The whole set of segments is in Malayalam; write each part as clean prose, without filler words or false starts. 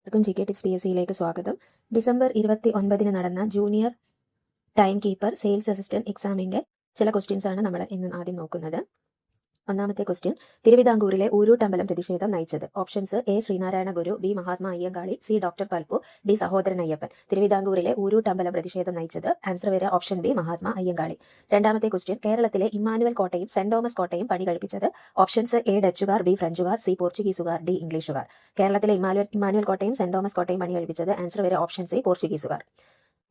എല്ലാവർക്കും GK ടിപ്സ് PSCയിലേക്ക് സ്വാഗതം. ഡിസംബർ 29 നടന്ന junior time keeper sales assistant എക്സാമിന്റെ ചില ക്വസ്റ്റ്യൻസ് ആണ് നമ്മൾ ഇന്ന് ആദ്യം നോക്കുന്നത്. ഒന്നാമത്തെ ക്വസ്റ്റ്യൻ, തിരുവിതാംകൂറിലെ ഊരൂട്ടമ്പലം പ്രതിഷേധം നയിച്ചത്. Options: A Sreenarayana Guru, B Mahatma Ayyankali, C doctor Palpu, D Sahodaran Ayyappan. തിരുവിതാംകൂറിലെ ഊരൂട്ടമ്പലം പ്രതിഷേധം നയിച്ചത്. ആൻസർ വരിക ഓപ്ഷൻ ബി മഹാത്മാ അയ്യങ്കാളി. രണ്ടാമത്തെ ക്വസ്റ്റ്യൻ, കേരളത്തിലെ ഇമ്മാനുവൽ കോട്ടയും സെന്റ് തോമസ് കോട്ടയും പണി കഴിപ്പിച്ചത്. ഓപ്ഷൻസ്: എ ഡച്ചുകാർ, ബി ഫ്രഞ്ചുകാർ, സി പോർച്ചുഗീസുകാർ, ഡി ഇംഗ്ലീഷുകാർ. കേരളത്തിലെ ഇമ്മാനുവൽ കോട്ടയും സെന്റ് തോമസ് കോട്ടയും പണി കഴിപ്പിച്ചത്. ആൻസർ വരിക ഓപ്ഷൻ സി പോർച്ചുഗീസുകാർ.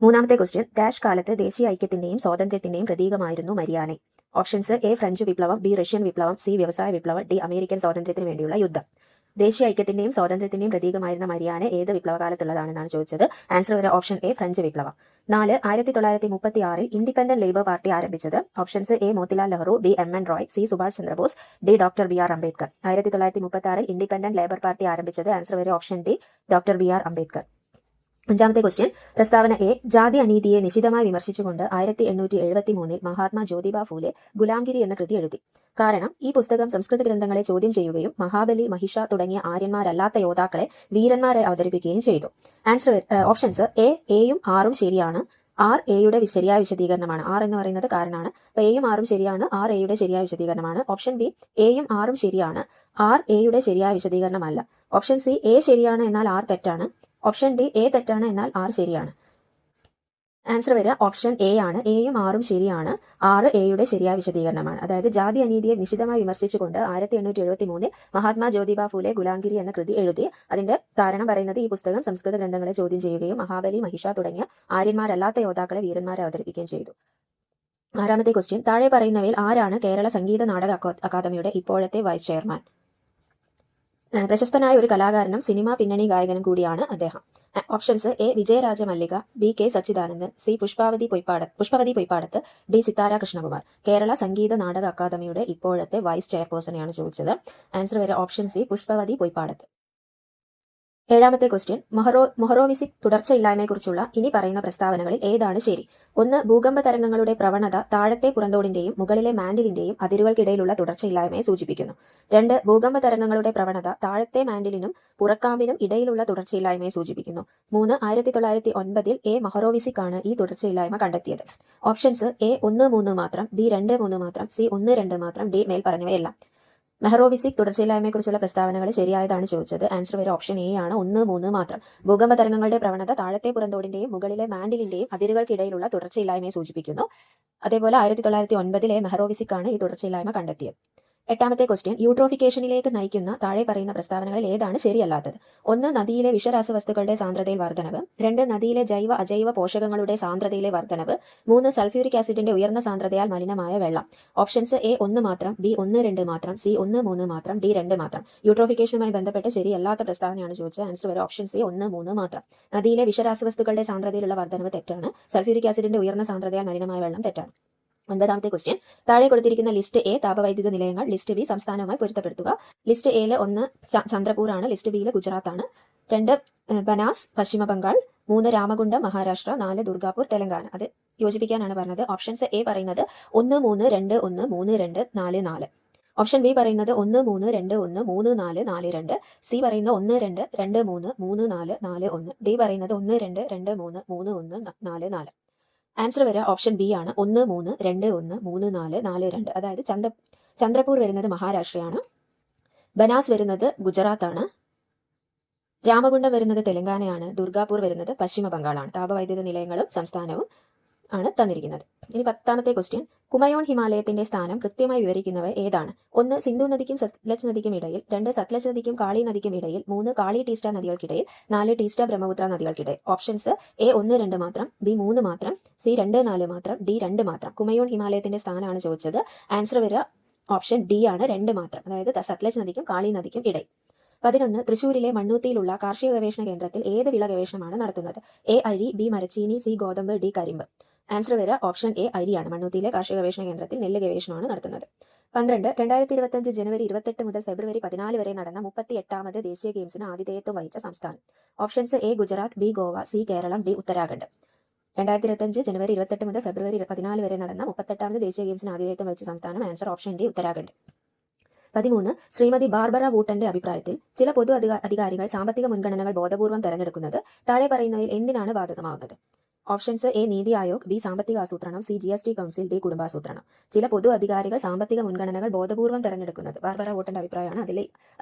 മൂന്നാമത്തെ ക്വസ്റ്റ്യൻ, ഡാഷ് കാലത്ത് ദേശീയ ഐക്യത്തിന്റെയും സ്വാതന്ത്ര്യത്തിന്റെയും പ്രതീകമായിരുന്നു മരിയാനെ. ഓപ്ഷൻസ്: എ ഫ്രഞ്ച് വിപ്ലവം, ബി റഷ്യൻ വിപ്ലവം, സി വ്യവസായ വിപ്ലവം, ഡി അമേരിക്കൻ സ്വാതന്ത്ര്യത്തിന് വേണ്ടിയുള്ള യുദ്ധം. ദേശീയ ഐക്യത്തിന്റെയും സ്വാതന്ത്ര്യത്തിന്റെയും പ്രതീകമായിരുന്ന മരിയാനെ ഏത് വിപ്ലവകാലത്തുള്ളതാണെന്നാണ് ചോദിച്ചത്. ആൻസർ വരെ ഓപ്ഷൻ എ ഫ്രഞ്ച് വിപ്ലവം. 4. 1936 ഇൻഡിപെൻഡന്റ് ലേബർ പാർട്ടി ആരംഭിച്ചത്. Options: A Motilal Nehru, B MN Roy, C Subhash Chandrabose, D doctor BR Ambedkar. 1936 independent labour party ആരംഭിച്ചത്. ആൻസർ വരെ option D doctor BR Ambedkar. അഞ്ചാമത്തെ ക്വസ്റ്റ്യൻ, പ്രസ്താവന എ ജാതി അനീതിയെ നിശിതമായി വിമർശിച്ചുകൊണ്ട് 1873 മഹാത്മാ ജ്യോതിബ ഫൂലെ ഗുലാംഗിരി എന്ന കൃതി എഴുതി. കാരണം ഈ പുസ്തകം സംസ്കൃത ഗ്രന്ഥങ്ങളെ ചോദ്യം ചെയ്യുകയും മഹാബലി, മഹിഷ തുടങ്ങിയ ആര്യന്മാരല്ലാത്ത യോദ്ധാക്കളെ വീരന്മാരെ അവതരിപ്പിക്കുകയും ചെയ്തു. ആൻസർ ഓപ്ഷൻസ്: എയും ആറും ശരിയാണ്. ആർ എയുടെ ശരിയായ വിശദീകരണമാണ്. ആർ എന്ന് പറയുന്നത് കാരണമാണ്. അപ്പൊ എയും ആറും ശരിയാണ്. ആർ എയുടെ ശരിയായ വിശദീകരണമാണ്. ഓപ്ഷൻ ബി എയും ആറും ശരിയാണ്. ആർ എയുടെ ശരിയായ വിശദീകരണമല്ല. ഓപ്ഷൻ സി എ ശരിയാണ് എന്നാൽ ആർ തെറ്റാണ്. ഓപ്ഷൻ ഡി എ തെറ്റാണ് എന്നാൽ ആർ ശരിയാണ്. ആൻസർ വരിക ഓപ്ഷൻ എ ആണ്. എയും ആറും ശരിയാണ്. ആറ് എയുടെ ശരിയായ വിശദീകരണമാണ്. അതായത് ജാതി അനീതിയെ നിശിതമായി വിമർശിച്ചുകൊണ്ട് 1873 മഹാത്മാ ജ്യോതിബ ഫൂലെ ഗുലാംഗിരി എന്ന കൃതി എഴുതി. അതിന്റെ കാരണം പറയുന്നത് ഈ പുസ്തകം സംസ്കൃത ഗ്രന്ഥങ്ങളെ ചോദ്യം ചെയ്യുകയും മഹാബലി, മഹിഷ തുടങ്ങിയ ആര്യന്മാരല്ലാത്ത യോദ്ധാക്കളെ വീരന്മാരെ അവതരിപ്പിക്കുകയും ചെയ്തു. ആറാമത്തെ ക്വസ്റ്റ്യൻ, താഴെ പറയുന്നവയിൽ ആരാണ് കേരള സംഗീത നാടക അക്കാദമിയുടെ ഇപ്പോഴത്തെ വൈസ് ചെയർമാൻ? പ്രശസ്തനായ ഒരു കലാകാരനും സിനിമാ പിന്നണി ഗായകനും കൂടിയാണ് അദ്ദേഹം. Options: A Vijayaraja Mallika, B K Sachidanandan, C Pushpavathi Poyppadath, D Sithara Krishnakumar. Kerala Sangeetha Nataka അക്കാദമിയുടെ ഇപ്പോഴത്തെ വൈസ് ചെയർപേഴ്സണെയാണ് ചോദിച്ചത്. ആൻസർ വരെ ഓപ്ഷൻ സി പുഷ്പവതി പൊയ്പ്പാടത്ത്. ഏഴാമത്തെ ക്വസ്റ്റ്യൻ, മൊഹറോവിസിക് തുടർച്ചയില്ലായ്മയെക്കുറിച്ചുള്ള ഇനി പറയുന്ന പ്രസ്താവനകളിൽ ഏതാണ് ശരി? 1. ഭൂകമ്പ തരംഗങ്ങളുടെ പ്രവണത താഴത്തെ പുറന്തോടിന്റെയും മുകളിലെ മാൻഡിലിന്റെയും അതിരുകൾക്കിടയിലുള്ള തുടർച്ചയില്ലായ്മയെ സൂചിപ്പിക്കുന്നു. 2. ഭൂകമ്പ തരംഗങ്ങളുടെ പ്രവണത താഴത്തെ മാൻഡിലിനും പുറക്കാമ്പിനും ഇടയിലുള്ള തുടർച്ചയില്ലായ്മയെ സൂചിപ്പിക്കുന്നു. 3. 1909 എ മൊഹറോവിസിക് ആണ് ഈ തുടർച്ചയില്ലായ്മ കണ്ടെത്തിയത്. ഓപ്ഷൻസ്: എ 1, 3 മാത്രം, ബി 2, 3 മാത്രം, സി 1, 2 മാത്രം, ഡി മേൽ പറഞ്ഞവയെല്ലാം. മെഹറോവിസിക് തുടർച്ചയില്ലായ്മയെക്കുറിച്ചുള്ള പ്രസ്താവനകൾ ശരിയായതാണ് ചോദിച്ചത്. ആൻസർ വരെ ഓപ്ഷൻ എ ആണ്. 1, 3 മാത്രം. ഭൂകമ്പ തരംഗങ്ങളുടെ പ്രവണത താഴത്തെ പുറന്തോടിന്റെയും മുകളിലെ മാൻഡിലിന്റെയും അതിരുകൾക്കിടയിലുള്ള തുടർച്ചയില്ലായ്മയെ സൂചിപ്പിക്കുന്നു. അതേപോലെ 1909 മെഹറോവിസിക് ആണ് ഈ തുടർച്ചയില്ലായ്മ കണ്ടെത്തിയത്. എട്ടാമത്തെ ക്വസ്റ്റ്യൻ, യൂട്രോഫിക്കേഷനിലേക്ക് നയിക്കുന്ന താഴെ പറയുന്ന പ്രസ്താവനകളിൽ ഏതാണ് ശരിയല്ലാത്തത്? 1. നദിയിലെ വിഷരാസവസ്തുക്കളുടെ സാന്ദ്രതയിൽ വർധനവ്. 2. നദിയിലെ ജൈവ അജൈവ പോഷകങ്ങളുടെ സാന്ദ്രതയിലെ വർധനവ്. 3. സൾഫ്യൂരിക് ആസിഡിന്റെ ഉയർന്ന സാന്ദ്രതയാൽ മലിനമായ വെള്ളം. ഓപ്ഷൻസ്: എ 1 മാത്രം, ബി 1, 2 മാത്രം, സി 1, 3 മാത്രം, ഡി 2 മാത്രം. യൂട്രോഫിക്കേഷനുമായി ബന്ധപ്പെട്ട് ശരിയല്ലാത്ത പ്രസ്താവനയാണ് ചോദിച്ചത്. ആൻസർ വരെ ഓപ്ഷൻ സി 1, 3 മാത്രം. നദിയിലെ വിഷരാസവസ്തുക്കളുടെ സാന്ദ്രതയിലുള്ള വർധനവ് തെറ്റാണ്. സൾഫ്യൂരിക് ആസിഡിന്റെ ഉയർന്ന സാന്ദ്രതയാൽ മലിനമായ വെള്ളം തെറ്റാണ്. 9ാമത്തെ ക്വസ്റ്റ്യൻ, താഴെ കൊടുത്തിരിക്കുന്ന ലിസ്റ്റ് എ താപവൈദ്യുത നിലയങ്ങൾ, ലിസ്റ്റ് ബി സംസ്ഥാനവുമായി പൊരുത്തപ്പെടുത്തുക. ലിസ്റ്റ് എയിൽ 1 ചന്ദ്രപൂർ ആണ്, ലിസ്റ്റ് ബിയിൽ ഗുജറാത്ത് ആണ്. 2 ബനാസ് പശ്ചിമ ബംഗാൾ, 3 രാമഗുണ്ടം മഹാരാഷ്ട്ര, 4 ദുർഗാപൂർ തെലങ്കാന. അത് യോജിപ്പിക്കാനാണ് പറഞ്ഞത്. ഓപ്ഷൻസ്: എ പറയുന്നത് 1, 3, 2, 1, 3, 2, 4, 4. ഓപ്ഷൻ ബി പറയുന്നത് 1, 3, 2, 1, 3, 4, 4, 2. സി പറയുന്നത് 1, 2, 2, 3, 3, 4, 4, 1. ഡി പറയുന്നത് 1, 2, 2, 3, 3, 1, 4, 4. ആൻസർ വരെ ഓപ്ഷൻ ബി ആണ്. 1, 3, 2, 1, 3, 4, 4, 2. അതായത് ചന്ദ്രപൂർ വരുന്നത് മഹാരാഷ്ട്രയാണ്, ബനാസ് വരുന്നത് ഗുജറാത്താണ്, രാമഗുണ്ടം വരുന്നത് തെലങ്കാനയാണ്, ദുർഗാപൂർ വരുന്നത് പശ്ചിമ ബംഗാളാണ്. താപവൈദ്യുത നിലയങ്ങളും സംസ്ഥാനവും ആണ് തന്നിരിക്കുന്നത്. ഇനി 10ാമത്തെ ക്വസ്റ്റ്യൻ, കുമയോൺ ഹിമാലയത്തിന്റെ സ്ഥാനം കൃത്യമായി വിവരിക്കുന്നവ ഏതാണ്? 1. സിന്ധു നദിക്കും സത്ലജ് നദിക്കും ഇടയിൽ, 2. സത്ലജ് നദിക്കും കാളി നദിക്കും ഇടയിൽ, 3. കാളി ടീസ്റ്റ നദികൾക്കിടയിൽ, 4. ടീസ്റ്റ ബ്രഹ്മപുത്ര നദികൾക്കിടയിൽ. ഓപ്ഷൻസ്: എ 1, 2 മാത്രം, ബി 3 മാത്രം, സി 2, 4 മാത്രം, ഡി 2 മാത്രം. കുമയോൺ ഹിമാലയത്തിന്റെ സ്ഥാനമാണ് ചോദിച്ചത്. ആൻസർ വരിക ഓപ്ഷൻ ഡി ആണ്, 2 മാത്രം. അതായത് സത്ലജ് നദിക്കും കാളി നദിക്കും ഇടയിൽ. 11. തൃശൂരിലെ മണ്ണൂത്തിയിലുള്ള കാർഷിക ഗവേഷണ കേന്ദ്രത്തിൽ ഏത് വിള ഗവേഷണമാണ് നടത്തുന്നത്? എ അരി, ബി മരച്ചീനി, സി ഗോതമ്പ്, ഡി കരിമ്പ്. ആൻസർ വരിക ഓപ്ഷൻ എ അരിയാണ്. മണ്ണൂത്തിയിലെ കാർഷിക ഗവേഷണ കേന്ദ്രത്തിൽ നെല്ല് ഗവേഷണമാണ് നടത്തുന്നത്. 12. 2025 ജനുവരി 28 മുതൽ ഫെബ്രുവരി 14 വരെ നടന്ന 38ാമത് ദേശീയ ഗെയിംസിന് ആതിഥേയത്വം വഹിച്ച സംസ്ഥാനം. Options: A Gujarat, B Goa, C Keralam, D Uttarakhand. 2025 ജനുവരി 28 മുതൽ ഫെബ്രുവരി 14 വരെ നടന്ന 38ാമത് ദേശീയ ഗെയിംസിന് ആതിഥേയത്വം വഹിച്ച സംസ്ഥാനം. Answer option D Uttarakhand. 13. Shrimati Barbara വൂട്ടന്റെ അഭിപ്രായത്തിൽ ചില പൊതു അധികാരികൾ സാമ്പത്തിക മുൻഗണനകൾ ബോധപൂർവം തെരഞ്ഞെടുക്കുന്നത് താഴെ പറയുന്നവയിൽ എന്തിനാണ് ബാധകമാകുന്നത്? Options A NITI Aayog, B സാമ്പത്തിക ആസൂത്രണം, സി GST കൗൺസിൽ, ഡി കുടുംബാസൂത്രണം. ചില പൊതു അധികാരികൾ സാമ്പത്തിക മുൻഗണനകൾ ബോധപൂർവം തെരഞ്ഞെടുക്കുന്നത്. ബാർബറ വൂട്ടന്റെ അഭിപ്രായമാണ്.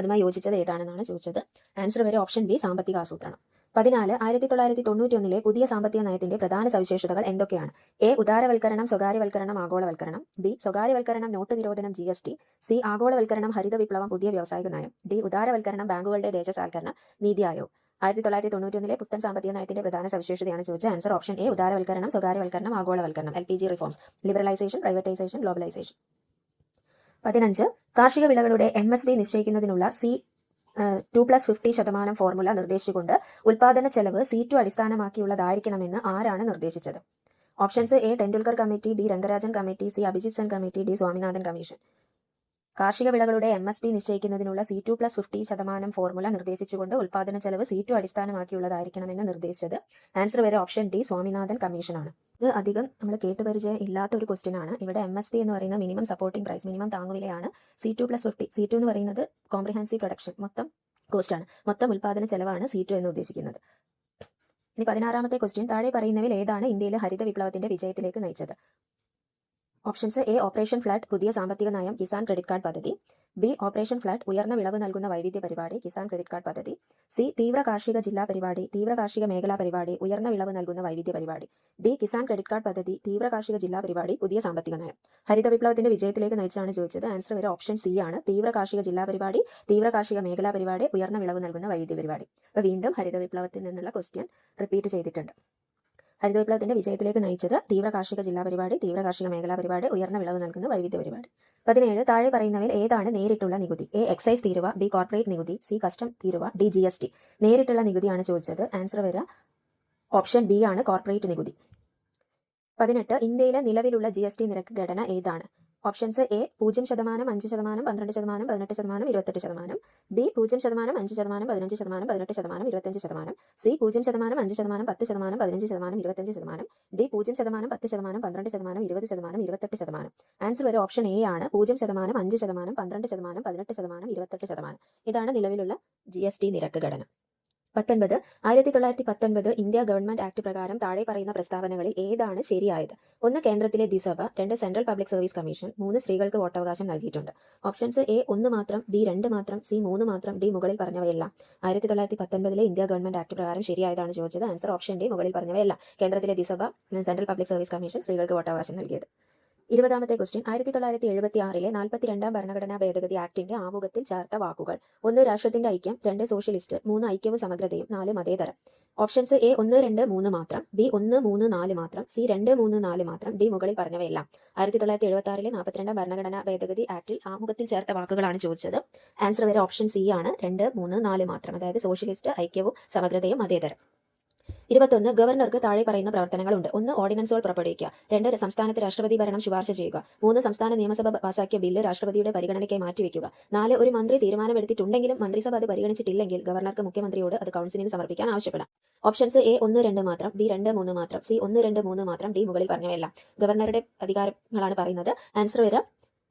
അതുമായി യോജിച്ചത് ഏതാണെന്നാണ് ചോദിച്ചത്. ആൻസർ വരെ ഓപ്ഷൻ ബി സാമ്പത്തിക ആസൂത്രണം. 14. 1991 പുതിയ സാമ്പത്തിക നയത്തിന്റെ പ്രധാന സവിശേഷതകൾ എന്തൊക്കെയാണ്? എ ഉദാരവൽക്കരണം, സ്വകാര്യവൽക്കരണം, ആഗോളവൽക്കരണം, ബി സ്വകാര്യവൽക്കരണം, നോട്ട് നിരോധനം GST, സി ആഗോളവൽക്കരണം, ഹരിത വിപ്ലവം, പുതിയ വ്യാവസായിക നയം, ഡി ഉദാരവൽക്കരണം, ബാങ്കുകളുടെ ദേശസാൽക്കരണം, നീതി ആയോഗ്. 1991 പുത്തൻ സാമ്പത്തിക നയത്തിന്റെ പ്രധാന സവിശേഷതയാണ് ചോദിച്ച ആൻസർ ഓപ്ഷൻ എ ഉദാരവൽക്കരണം, സ്വകാര്യവൽക്കരണം, ആഗോളവൽക്കരണം, LPG reforms, liberalisation, privatisation, globalisation. 15. കാർഷിക വിളകളുടെ MSP നിശ്ചയിക്കുന്നതിനുള്ള C2+50% ഫോർമുല നിർദ്ദേശിച്ചുകൊണ്ട് ഉൽപാദന ചെലവ് C2 അടിസ്ഥാനമാക്കിയുള്ളതായിരിക്കണമെന്ന് ആരാണ് നിർദ്ദേശിച്ചത്? Options A Tendulkar committee, B Rangarajan committee, C Abhijit Sen committee, D Swaminathan commission. കാർഷിക വിളകളുടെ MSP നിശ്ചയിക്കുന്നതിനുള്ള C2+50% ഫോർമുല നിർദ്ദേശിച്ചുകൊണ്ട് ഉൽപാദന ചെലവ് C2 അടിസ്ഥാനമാക്കിയുള്ളതായിരിക്കണമെന്ന് നിർദ്ദേശിച്ചത് ആൻസർ വരെ ഓപ്ഷൻ ഡി സ്വാമിനാഥൻ കമ്മീഷനാണ്. ഇത് അധികം നമ്മൾ കേട്ടുപരിചയം ഇല്ലാത്ത ഒരു ക്വസ്റ്റ്യൻ ആണ്. ഇവിടെ MSP എന്ന് പറയുന്ന മിനിമം സപ്പോർട്ടിംഗ് പ്രൈസ്, മിനിമം താങ്ങുവിലയാണ്. C2+50, C2 എന്ന് പറയുന്നത് കോംപ്രിഹെൻസീവ് പ്രൊഡക്ഷൻ, മൊത്തം കോസ്റ്റ് ആണ്, മൊത്തം ഉൽപാദന ചെലവാണ് C2 എന്ന് ഉദ്ദേശിക്കുന്നത്. ഇനി 16ാമത്തെ ക്വസ്റ്റ്യൻ, താഴെ പറയുന്നവയിൽ ഏതാണ് ഇന്ത്യയിലെ ഹരിത വിപ്ലവത്തിന്റെ വിജയത്തിലേക്ക് നയിച്ചത്? ഓപ്ഷൻസ് എ ഓപ്പറേഷൻ ഫ്ലഡ്, പുതിയ സാമ്പത്തിക നയം, കിസാൻ ക്രെഡിറ്റ് കാർഡ് പദ്ധതി, ബി ഓപ്പറേഷൻ ഫ്ലഡ്, ഉയർന്ന വിളവ് നൽകുന്ന വൈവിധ്യ പരിപാടി, കിസാൻ ക്രെഡിറ്റ് കാർഡ് പദ്ധതി, സി തീവ്ര കാർഷിക ജില്ലാ പരിപാടി, തീവ്ര കാർഷിക മേഖലാ പരിപാടി, ഉയർന്ന വിളവ് നൽകുന്ന വൈവിധ്യ പരിപാടി, ഡി കിസാൻ ക്രെഡിറ്റ് കാർഡ് പദ്ധതി, തീവ്ര കാർഷിക ജില്ലാ പരിപാടി, പുതിയ സാമ്പത്തിക നയം. ഹരിത വിപ്ലവത്തിന്റെ വിജയത്തിലേക്ക് നയിച്ചാണ് ചോദിച്ചത്. ആൻസർ വരെ ഓപ്ഷൻ സി ആണ്, തീവ്ര കാർഷിക ജില്ലാ പരിപാടി, തീവ്ര കാർഷിക മേഖലാ പരിപാടി, ഉയർന്ന വിളവ് നൽകുന്ന വൈവിധ്യ പരിപാടി. അപ്പോൾ വീണ്ടും ഹരിത വിപ്ലവത്തിൽ നിന്നുള്ള ക്വസ്റ്റ്യൻ റിപ്പീറ്റ് ചെയ്തിട്ടുണ്ട്. ഹരിത വിപ്ലവത്തിന്റെ വിജയത്തിലേക്ക് നയിച്ചത് തീവ്ര കാർഷിക ജില്ലാ പരിപാടി, തീവ്ര കാർഷിക മേഖലാ പരിപാടി, ഉയർന്ന വിളവ് നൽകുന്ന വൈവിധ്യ പരിപാടി. 17. താഴെ പറയുന്നവയിൽ ഏതാണ് നേരിട്ടുള്ള നികുതി? എ എക്സൈസ് തീരുവ, ബി കോർപ്പറേറ്റ് നികുതി, സി കസ്റ്റം തീരുവ, ഡി GST. നേരിട്ടുള്ള നികുതിയാണ് ചോദിച്ചത്. ആൻസർ വരെ ഓപ്ഷൻ ബി ആണ്, കോർപ്പറേറ്റ് നികുതി. 18. ഇന്ത്യയിലെ നിലവിലുള്ള GST നിരക്ക് ഘടന ഏതാണ്? Options A 0%, 5%, 12%, 18%, 28%, B 0%, 5%, 15%, 18%, 25%, C 0%, 5%, 10%, 15%, 25%, D 0%, 10%, 12%, 20%, 28%. Answer വരെ ഓപ്ഷൻ എ ആണ്, 0%, 5%, 12%, 18%, 28%. ഇതാണ് നിലവിലുള്ള GST നിരക്ക് ഘടന. 19. 1919 ഇന്ത്യ ഗവൺമെന്റ് ആക്ട് പ്രകാരം താഴെ പറയുന്ന പ്രസ്താവനകളിൽ ഏതാണ് ശരിയായത്? 1. കേന്ദ്രത്തിലെ ദ്വിസഭ, 2. Central public service commission, 3. സ്ത്രീകൾക്ക് വോട്ടവകാശം നൽകിയിട്ടുണ്ട്. ഓപ്ഷൻസ് എ 1 മാത്രം, ബി 2 മാത്രം, സി 3 മാത്രം, ഡി മുകളിൽ പറഞ്ഞവയെല്ലാം. 1919 ഇന്ത്യ ഗവൺമെന്റ് ആക്ട് പ്രകാരം ശരിയായതാണ് ചോദിച്ചത്. ആൻസർ ഓപ്ഷൻ ഡി മുകളിൽ പറഞ്ഞവയെല്ലാം. കേന്ദ്രത്തിലെ ദ്വിസഭ, സെൻട്രൽ പബ്ലിക് സർവീസ് കമ്മീഷൻ, സ്ത്രീകൾക്ക് വോട്ടവകാശം നൽകിയത്. 20ാമത്തെ ക്വസ്റ്റ്യൻ, 1976 42ാം ഭരണഘടനാ ഭേദഗതി ആക്ടിന്റെ ആമുഖത്തിൽ ചേർത്ത വാക്കുകൾ? 1. രാഷ്ട്രത്തിന്റെ ഐക്യം, 2. സോഷ്യലിസ്റ്റ്, 3. ഐക്യവും സമഗ്രതയും, 4. മതേതരം. ഓപ്ഷൻസ് എ 1, 2, 3 മാത്രം, ബി 1, 3, 4 മാത്രം, സി 2, 3, 4 മാത്രം, ഡി മുകളിൽ പറഞ്ഞവയെല്ലാം. 1976 42ാം ഭരണഘടനാ ഭേദഗതി ആക്ടിൽ ആമുഖത്തിൽ ചേർത്ത വാക്കുകളാണ് ചോദിച്ചത്. ആൻസർ വരെ ഓപ്ഷൻ സി ആണ്, 2, 3, 4 മാത്രം, അതായത് സോഷ്യലിസ്റ്റ്, ഐക്യവും സമഗ്രതയും, മതേതരം. 21. ഗവർണർക്ക് താഴെ പറയുന്ന പ്രവർത്തനങ്ങളുണ്ട്. 1. ഓർഡിനൻസുകൾ പുറപ്പെടുവിക്കുക, 2. സംസ്ഥാനത്ത് രാഷ്ട്രപതി ഭരണം ശുപാർശ ചെയ്യുക, 3. സംസ്ഥാന നിയമസഭ പാസാക്കിയ ബില്ല് രാഷ്ട്രപതിയുടെ പരിഗണനയ്ക്കായി മാറ്റിവെക്കുക, 4. ഒരു മന്ത്രി തീരുമാനമെടുത്തിട്ടുണ്ടെങ്കിലും മന്ത്രിസഭ അത് പരിഗണിച്ചിട്ടില്ലെങ്കിൽ ഗവർണർക്ക് മുഖ്യമന്ത്രിയോട് അത് കൗൺസിലിന് സമർപ്പിക്കാൻ ആവശ്യപ്പെടാം. ഓപ്ഷൻസ് എ 1, 2 മാത്രം, ബി 2, 3 മാത്രം, സി 1, 2, 3 മാത്രം, ഡി മുകളിൽ പറഞ്ഞവയെല്ലാം. ഗവർണറുടെ അധികാരങ്ങളാണ് പറയുന്നത്. ആൻസർ വരെ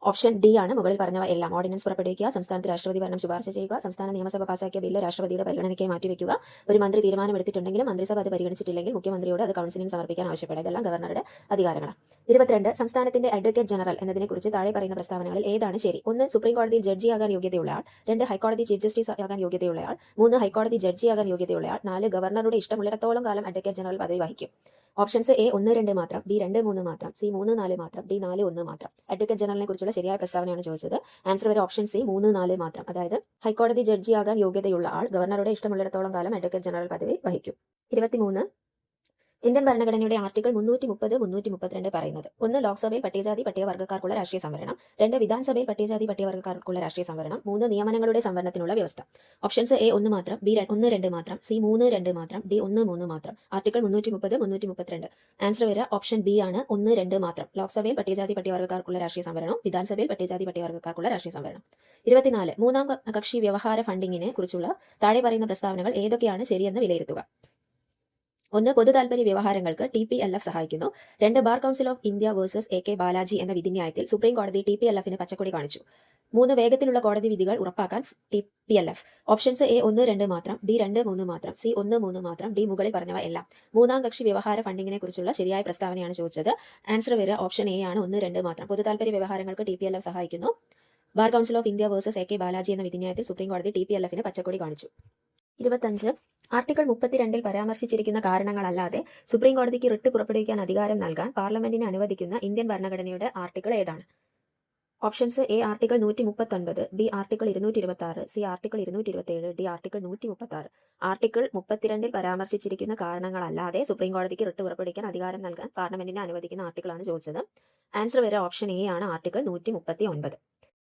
ഓപ്ഷൻ ഡി ആണ്, മുകളിൽ പറഞ്ഞവ എല്ലാം. ഓർഡിനൻസ് പുറപ്പെടുവിക്കുക, സംസ്ഥാനത്ത് രാഷ്ട്രപതി ഭരണം ശുപാർശ ചെയ്യുക, സംസ്ഥാന നിയമസഭ പാസാക്കിയ ബില്ല് രാഷ്ട്രപതിയുടെ പരിഗണനയ്ക്കായി മാറ്റിവെക്കുക, ഒരു മന്ത്രി തീരുമാനമെടുത്തിട്ടുണ്ടെങ്കിലും മന്ത്രിസഭ അത് പരിഗണിച്ചിട്ടില്ലെങ്കിൽ മുഖ്യമന്ത്രിയോട് അത് കൗൺസിലിന് സമർപ്പിക്കാൻ ആവശ്യപ്പെടുക. ഇതെല്ലാം ഗവർണറുടെ അധികാരങ്ങളാണ്. 22. സംസ്ഥാനത്തിന്റെ അഡ്വക്കേറ്റ് ജനറൽ എന്നതിനെക്കുറിച്ച് താഴെ പറയുന്ന പ്രസ്താവനകളിൽ ഏതാണ് ശരി? 1. സുപ്രീം കോടതിയിൽ ജഡ്ജിയാകാൻ യോഗ്യതയുള്ളയാൾ, 2. ഹൈക്കോടതി ചീഫ് ജസ്റ്റിസ് ആകാൻ യോഗ്യതയുള്ളയാൾ, 3. ഹൈക്കോടതി ജഡ്ജിയാകാൻ യോഗ്യതയുള്ളയാൾ, 4. ഗവർണറുടെ ഇഷ്ടമുള്ളിടത്തോളം കാലം അഡ്വക്കേറ്റ് ജനറൽ പദവി വഹിക്കും. ഓപ്ഷൻസ് എ 1, 2 മാത്രം, ബി 2, 3 മാത്രം, സി 3, 4 മാത്രം, ഡി 4, 1 മാത്രം. അഡ്വക്കേറ്റ് ജനറലിനെ കുറിച്ചുള്ള ശരിയായ പ്രസ്താവനയാണ് ചോദിച്ചത്. ആൻസർ വരെ ഓപ്ഷൻ സി 3, 4 മാത്രം, അതായത് ഹൈക്കോടതി ജഡ്ജിയാകാൻ യോഗ്യതയുള്ള ആൾ ഗവർണറുടെ ഇഷ്ടമുള്ളിടത്തോളം കാലം അഡ്വക്കേറ്റ് ജനറൽ പദവി വഹിക്കും. 23. ഇന്ത്യൻ ഭരണഘടനയുടെ ആർട്ടിക്കിൾ 330, 332 പറയുന്നത്? 1. ലോക്സഭയിൽ പട്ടികജാതി പട്ടികവർഗ്ഗക്കാർക്കുള്ള രാഷ്ട്രീയ സംവരണം, 2. വിധാൻസഭയിൽ പട്ടികജാതി പട്ടികവർഗ്ഗക്കാർക്കുള്ള രാഷ്ട്രീയ സംവരണം, 3. നിയമനങ്ങളുടെ സംവരണത്തിനുള്ള വ്യവസ്ഥ. ഓപ്ഷൻസ് എ 1 മാത്രം, ബി 1, 2 മാത്രം, സി 3, 2 മാത്രം, ഡി 1, 3 മാത്രം. ആർട്ടിക്കിൾ 330, 332. ആൻസർ വരെ ഓപ്ഷൻ ബി ആണ്, 1, 2 മാത്രം. ലോക്സഭയിൽ പട്ടികജാതി പട്ടികവർഗ്ഗക്കാർക്കുള്ള രാഷ്ട്രീയ സംവരണം, വിധാൻസഭയിൽ പട്ടികജാതി പട്ടികവർഗ്ഗക്കാർക്കുള്ള രാഷ്ട്രീയ സംവരണം. 24. മൂന്നാം കക്ഷി വ്യവഹാര ഫണ്ടിങ്ങിനെ കുറിച്ചുള്ള താഴെ പറയുന്ന പ്രസ്താവനകൾ ഏതൊക്കെയാണ് ശരിയെന്ന് വിലയിരുത്തുക? ഒന്ന്, പൊതു താൽപര്യ വ്യവഹാരങ്ങൾക്ക് TPLF സഹായിക്കുന്നു. 2, bar council of India versus AK Balaji എന്ന വിധിന്യായത്തിൽ സുപ്രീം കോടതി TPLFന് പച്ചക്കൊടി കാണിച്ചു. 3, വേഗത്തിലുള്ള കോടതി വിധികൾ ഉറപ്പാക്കാൻ TPLF. ഓപ്ഷൻസ് A 1, 2 മാത്രം, B 2, 3 മാത്രം, C 1, 3 മാത്രം, D മുകളിൽ പറഞ്ഞവ എല്ലാം. മൂന്നാം കക്ഷി വ്യവഹാര ഫണ്ടിങ്ങിനെ കുറിച്ചുള്ള ശരിയായ പ്രസ്താവനയാണ് ചോദിച്ചത്. ആൻസർ വരിക ഓപ്ഷൻ A ആണ്, 1, 2 മാത്രം. പൊതു താൽപര്യ വ്യവഹാരങ്ങൾക്ക് TPLF സഹായിക്കുന്നു. Bar council of India versus AK Balaji എന്ന വിധിന്യായത്തിൽ സുപ്രീം കോടതി TPLFന് പച്ചക്കൊടി കാണിച്ചു. 25. ആർട്ടിക്കിൾ 32 പരാമർശിച്ചിരിക്കുന്ന കാരണങ്ങളല്ലാതെ സുപ്രീം കോടതിക്ക് റിട്ട് പുറപ്പെടുവിക്കാൻ അധികാരം നൽകാൻ പാർലമെന്റിനെ അനുവദിക്കുന്ന ഇന്ത്യൻ ഭരണഘടനയുടെ ആർട്ടിക്കിൾ ഏതാണ്? Options A article 139, B article 226, C article 227, D article 136. Article 32 പരാമർശിച്ചിരിക്കുന്ന കാരണങ്ങളല്ലാതെ സുപ്രീം കോടതിക്ക് റിട്ട് പുറപ്പെടുവിക്കാൻ അധികാരം നൽകാൻ പാർലമെന്റിനെ അനുവദിക്കുന്ന ആർട്ടിക്കിളാണ് ചോദിച്ചത്. ആൻസർ വരെ ഓപ്ഷൻ A ആണ്, ആർട്ടിക്കിൾ 139.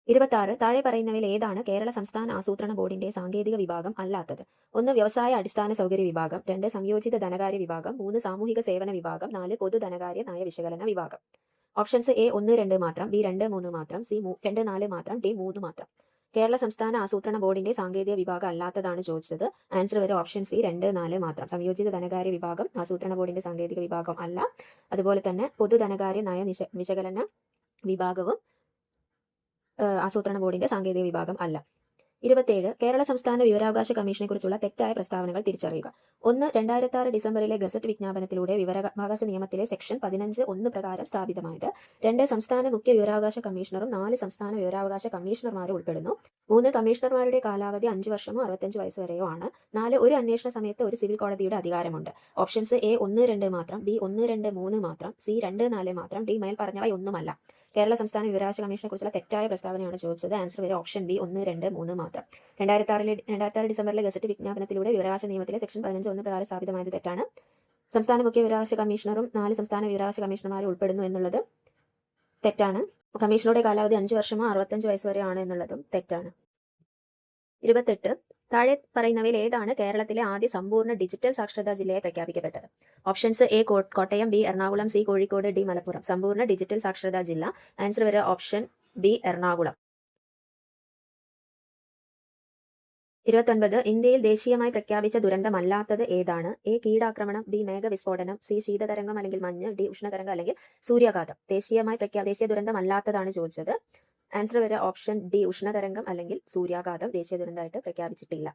26. താഴെ പറയുന്നവയിൽ ഏതാണ് കേരള സംസ്ഥാന ആസൂത്രണ ബോർഡിന്റെ സാങ്കേതിക വിഭാഗം അല്ലാത്തത്? 1, വ്യവസായ അടിസ്ഥാന സൗകര്യ വിഭാഗം, 2, സംയോജിത ധനകാര്യ വിഭാഗം, 3, സാമൂഹിക സേവന വിഭാഗം, 4, പൊതു ധനകാര്യ നയ വിശകലന വിഭാഗം. ഓപ്ഷൻസ് A 1, 2 മാത്രം, B 2, 3 മാത്രം, C 2, 4 മാത്രം, D 3 മാത്രം. കേരള സംസ്ഥാന ആസൂത്രണ ബോർഡിന്റെ സാങ്കേതിക വിഭാഗം അല്ലാത്തതാണ് ചോദിച്ചത്. ആൻസർ വരെ ഓപ്ഷൻ C 2, 4 മാത്രം. സംയോജിത ധനകാര്യ വിഭാഗം ആസൂത്രണ ബോർഡിന്റെ സാങ്കേതിക വിഭാഗം അല്ല. അതുപോലെ തന്നെ പൊതു ധനകാര്യ നയ വിശകലന വിഭാഗവും ആസൂത്രണ ബോർഡിന്റെ സാങ്കേതിക വിഭാഗം അല്ല. 27. കേരള സംസ്ഥാന വിവരാവകാശ കമ്മീഷനെ കുറിച്ചുള്ള തെറ്റായ പ്രസ്താവനകൾ തിരിച്ചറിയുക. 1, 2006 ഡിസംബറിലെ ഗസറ്റ് വിജ്ഞാപനത്തിലൂടെ വിവരാവകാശ നിയമത്തിലെ സെക്ഷൻ 15(1) പ്രകാരം സ്ഥാപിതമായത്. 2, സംസ്ഥാന മുഖ്യ വിവരാവകാശ കമ്മീഷണറും 4 സംസ്ഥാന വിവരാവകാശ കമ്മീഷണർമാരും ഉൾപ്പെടുന്നു. 3, കമ്മീഷണർമാരുടെ കാലാവധി 5 വർഷമോ 65 വയസ്സ് വരെയോ ആണ്. 4, ഒരു അന്വേഷണ സമയത്ത് ഒരു സിവിൽ കോടതിയുടെ അധികാരമുണ്ട്. ഓപ്ഷൻസ് A 1, 2 മാത്രം, B 1, 2, 3 മാത്രം, C 2, 4 മാത്രം, D മേൽ പറഞ്ഞവയൊന്നുമല്ല. കേരള സംസ്ഥാന വിവരാവകാശ കമ്മീഷനെ കുറിച്ചുള്ള തെറ്റായ പ്രസ്താവനയാണ് ചോദിച്ചത്. ആൻസർ വരെ ഓപ്ഷൻ B 1, 2, 3 മാത്രം. 2006 ഡിസംബറിലെ ഗസറ്റ് വിജ്ഞാപനത്തിലൂടെ വിവരാവകാശ നിയമത്തിലെ സെക്ഷൻ 15(1) പ്രകാരം സ്ഥാപിതമായത് തെറ്റാണ്. സംസ്ഥാന മുഖ്യ വിവരാവകാശ കമ്മീഷണറും 4 സംസ്ഥാന വിവരാവകാശ കമ്മീഷണർമാരും ഉൾപ്പെടുന്നു എന്നുള്ളത് തെറ്റാണ്. കമ്മീഷണറുടെ കാലാവധി 5 വർഷമോ 65 വയസ്സ് വരെ ആണ് എന്നുള്ളതും തെറ്റാണ്. 28. താഴെ പറയുന്നവയിൽ ഏതാണ് കേരളത്തിലെ ആദ്യ സമ്പൂർണ്ണ ഡിജിറ്റൽ സാക്ഷരതാ ജില്ലയെ പ്രഖ്യാപിക്കപ്പെട്ടത്? Options A Kottayam, B Ernakulam, C Kozhikode, D Malappuram. സമ്പൂർണ്ണ ഡിജിറ്റൽ സാക്ഷരതാ ജില്ല. ആൻസർ വരെ ഓപ്ഷൻ B എറണാകുളം. 29. ഇന്ത്യയിൽ ദേശീയമായി പ്രഖ്യാപിച്ച ദുരന്തമല്ലാത്തത് ഏതാണ്? A കീടാക്രമണം, B മേഘവിസ്ഫോടനം, C ശീതതരംഗം അല്ലെങ്കിൽ മഞ്ഞ്, D ഉഷ്ണതരംഗം അല്ലെങ്കിൽ സൂര്യാഘാതം. ദേശീയ ദുരന്തമല്ലാത്തതാണ് ചോദിച്ചത്. ആൻസർ വരെ ഓപ്ഷൻ D ഉഷ്ണതരംഗം അല്ലെങ്കിൽ സൂര്യാഘാതം ദേശീയ ദുരന്തമായിട്ട് പ്രഖ്യാപിച്ചിട്ടില്ല.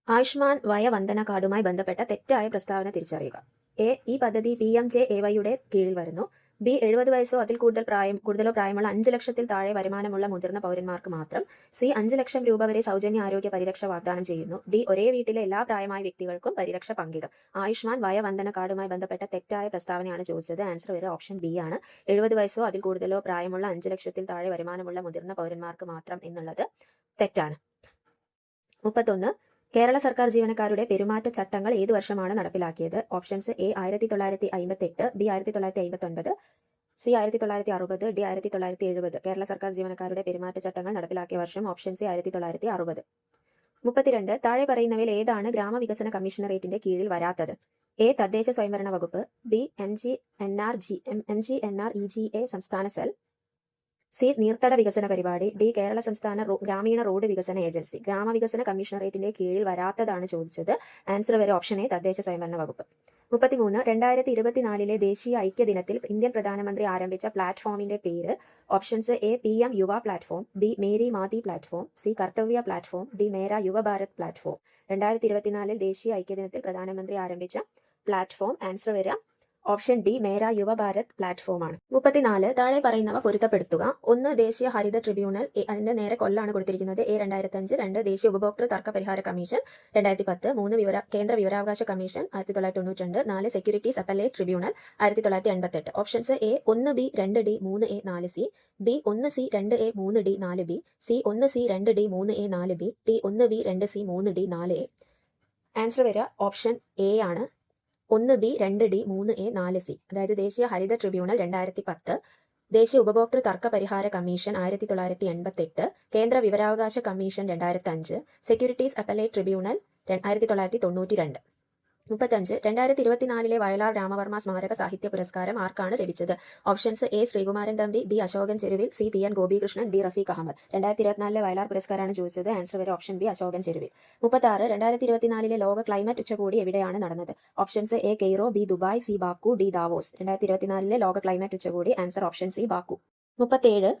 ആയുഷ്മാൻ വയവന്ദന കാർഡുമായി ബന്ധപ്പെട്ട തെറ്റായ പ്രസ്താവന തിരിച്ചറിയുക. A ഈ പദ്ധതി PMJAYയുടെ കീഴിൽ വരുന്നു. B 70 വയസ്സോ അതിൽ കൂടുതലോ പ്രായമുള്ള 5 ലക്ഷത്തിൽ താഴെ വരുമാനമുള്ള മുതിർന്ന പൗരന്മാർക്ക് മാത്രം. C 5 ലക്ഷം രൂപ വരെ സൗജന്യ ആരോഗ്യ പരിരക്ഷ വാഗ്ദാനം ചെയ്യുന്നു. D ഒരേ വീട്ടിലെ എല്ലാ പ്രായമായ വ്യക്തികൾക്കും പരിരക്ഷ പങ്കിടും. ആയുഷ്മാൻ വയവന്ദന കാർഡുമായി ബന്ധപ്പെട്ട തെറ്റായ പ്രസ്താവനയാണ് ചോദിച്ചത്. ആൻസർ വരെ ഓപ്ഷൻ B ആണ്. 70 വയസ്സോ അതിൽ കൂടുതലോ പ്രായമുള്ള 5 ലക്ഷത്തിൽ താഴെ വരുമാനമുള്ള മുതിർന്ന പൗരന്മാർക്ക് മാത്രം എന്നുള്ളത് തെറ്റാണ്. 31. കേരള സർക്കാർ ജീവനക്കാരുടെ പെരുമാറ്റ ചട്ടങ്ങൾ ഏത് വർഷമാണ് നടപ്പിലാക്കിയത്? Options A 1958, B 1959, C 1960, D 1970. Kerala സർക്കാർ ജീവനക്കാരുടെ പെരുമാറ്റ ചട്ടങ്ങൾ നടപ്പിലാക്കിയ വർഷം ഓപ്ഷൻ C 1960. 32. താഴെ പറയുന്നവയിൽ ഏതാണ് ഗ്രാമവികസന കമ്മീഷണറേറ്റിന്റെ കീഴിൽ വരാത്തത്? A തദ്ദേശ സ്വയംഭരണ വകുപ്പ്, B MGNREGA സംസ്ഥാന സെൽ, C നീർത്തട വികസന പരിപാടി, D കേരള സംസ്ഥാന ഗ്രാമീണ റോഡ് വികസന ഏജൻസി. ഗ്രാമവികസന കമ്മീഷണറേറ്റിന്റെ കീഴിൽ വരാത്തതാണ് ചോദിച്ചത്. ആൻസർ വരെ ഓപ്ഷൻ A തദ്ദേശ സ്വയംഭരണ വകുപ്പ്. 33. 2024 ദേശീയ ഐക്യദിനത്തിൽ ഇന്ത്യൻ പ്രധാനമന്ത്രി ആരംഭിച്ച പ്ലാറ്റ്ഫോമിന്റെ പേര്? Options A PM Yuva platform, B Meri Maati platform, C Kartavya platform, D Mera Yuva Bharat platform. 2024 ദേശീയ ഐക്യദിനത്തിൽ പ്രധാനമന്ത്രി ആരംഭിച്ച പ്ലാറ്റ്ഫോം. ആൻസർ വരെ option D Mera Yuva Bharat platform ആണ്. 34. താഴെ പറയുന്നവ പൊരുത്തപ്പെടുത്തുക. 1, ദേശീയ ഹരിത ട്രിബ്യൂണൽ, അതിന്റെ നേരെ കൊല്ലാണ് കൊടുത്തിരിക്കുന്നത്. A 2005. 2, ദേശീയ ഉപഭോക്തൃ തർക്ക പരിഹാര കമ്മീഷൻ 2010. 3, കേന്ദ്ര വിവരാവകാശ commission 1992. 4, securities appellate tribunal 1988. Options A 1B 2D 3A 4C, B 1C 2A 3D 4B, C 1C 2D 3A 4B, D 1B 2C 3D 4A. Answer വരിക ഓപ്ഷൻ A ആണ്, 1B 2D 3A 4C. അതായത് ദേശീയ ഹരിത ട്രിബ്യൂണൽ 2010, ദേശീയ ഉപഭോക്തൃ തർക്ക പരിഹാര കമ്മീഷൻ 1988, കേന്ദ്ര വിവരാവകാശ commission 2005, securities appellate tribunal 1992. 35 2024 Vayalar Ramavarma സ്മാരക സാഹിത്യ പുരസ്കാരം ആർക്കാണ് ലഭിച്ചത്? Options A Sreekumaran Thampi, B Ashokan Cheruvil, C P N Gopikrishnan, D Rafeeq Ahammed. 2024 Vayalar പുരസ്കാരമാണ് ചോദിച്ചത്. ആൻസർ വരെ ഓപ്ഷൻ ബി അശോകൻ ചെരുവിൽ. 36 2024 ലോക ക്ലൈമറ്റ് ഉച്ചകോടി എവിടെയാണ് നടന്നത്? Options A Cairo, B Dubai, C Baku, D Davos. 2024 ലോക ക്ലൈമറ്റ് ഉച്ചകോടി. Answer option C Baku. 37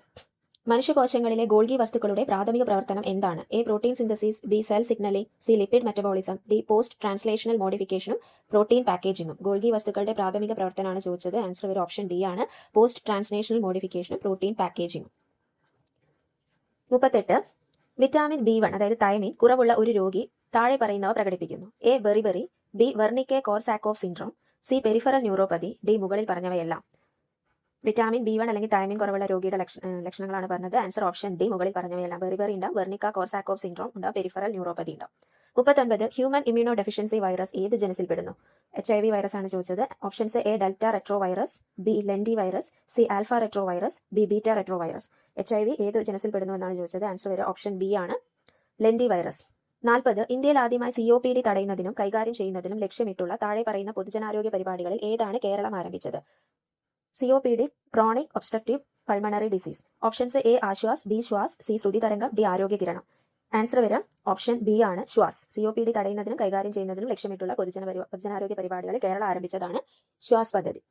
മനുഷ്യകോശങ്ങളിലെ ഗോൾഗി വസ്തുക്കളുടെ പ്രാഥമിക പ്രവർത്തനം എന്താണ്? A protein synthesis, B cell signalling, C lipid metabolism, D post translational മോഡിഫിക്കേഷനും പ്രോട്ടീൻ പാക്കേജിങ്ങും. ഗോൾഗി വസ്തുക്കളുടെ പ്രാഥമിക പ്രവർത്തനമാണ് ചോദിച്ചത്. ആൻസർ വരെ ഓപ്ഷൻ ഡി ആണ്, പോസ്റ്റ് ട്രാൻസ്ലേഷണൽ മോഡിഫിക്കേഷനും പ്രോട്ടീൻ പാക്കേജിങ്ങും. 38 വിറ്റാമിൻ B1 അതായത് തൈമിൻ കുറവുള്ള ഒരു രോഗി താഴെ പറയുന്നവ പ്രകടിപ്പിക്കുന്നു. A beriberi, B Wernicke Korsakoff syndrome, C peripheral neuropathy, D മുകളിൽ പറഞ്ഞവയെല്ലാം. വിറ്റാമിൻ B1 അല്ലെങ്കിൽ തൈമിൻ കുറവുള്ള രോഗിയുടെ ലക്ഷണങ്ങളാണ് പറഞ്ഞത്. ആൻസർ ഓപ്ഷൻ ഡി മുകളിൽ പറഞ്ഞവയെല്ലാം. ബെറിബെറി ഉണ്ടാവും, വെർണിക്ക കോർസാക്കോഫ് സിൻഡ്രോം ഉണ്ടാവും, പെരിഫറൽ ന്യൂറോപ്പതി ഉണ്ടാവും. 39 ഹ്യൂമൻ ഇമ്മ്യൂണോ ഡെഫിഷ്യൻസി വൈറസ് ഏത് ജനസിൽ പെടുന്നു? HIV വൈറസ് ആണ് ചോദിച്ചത്. Options A delta retro virus, B lenti virus, C alpha retro virus, B beta retro virus. HIV ഏത് ജനസിൽ പെടുന്നു എന്നാണ് ചോദിച്ചത്. ആൻസർ വരെ ഓപ്ഷൻ ബി ആണ്, ലെൻഡി വൈറസ്. 40 ഇന്ത്യയിൽ ആദ്യമായി COPD തടയുന്നതിനും കൈകാര്യം ചെയ്യുന്നതിനും ലക്ഷ്യമിട്ടുള്ള താഴെ പറയുന്ന പൊതുജനാരോഗ്യ പരിപാടികളിൽ ഏതാണ് കേരളം ആരംഭിച്ചത്? COPD chronic obstructive pulmonary disease. Options A Ashwas, B Shwas, C Shruthi Tharangam, D ആരോഗ്യ കിരണം. ആൻസർ വരാം ഓപ്ഷൻ ബി ആണ്, ശ്വാസ്. COPD തടയുന്നതിനും കൈകാര്യം ചെയ്യുന്നതിനും ലക്ഷ്യമിട്ടുള്ള പൊതുജനാരോഗ്യ പരിപാടികളിൽ കേരളം ആരംഭിച്ചതാണ് ശ്വാസ് പദ്ധതി.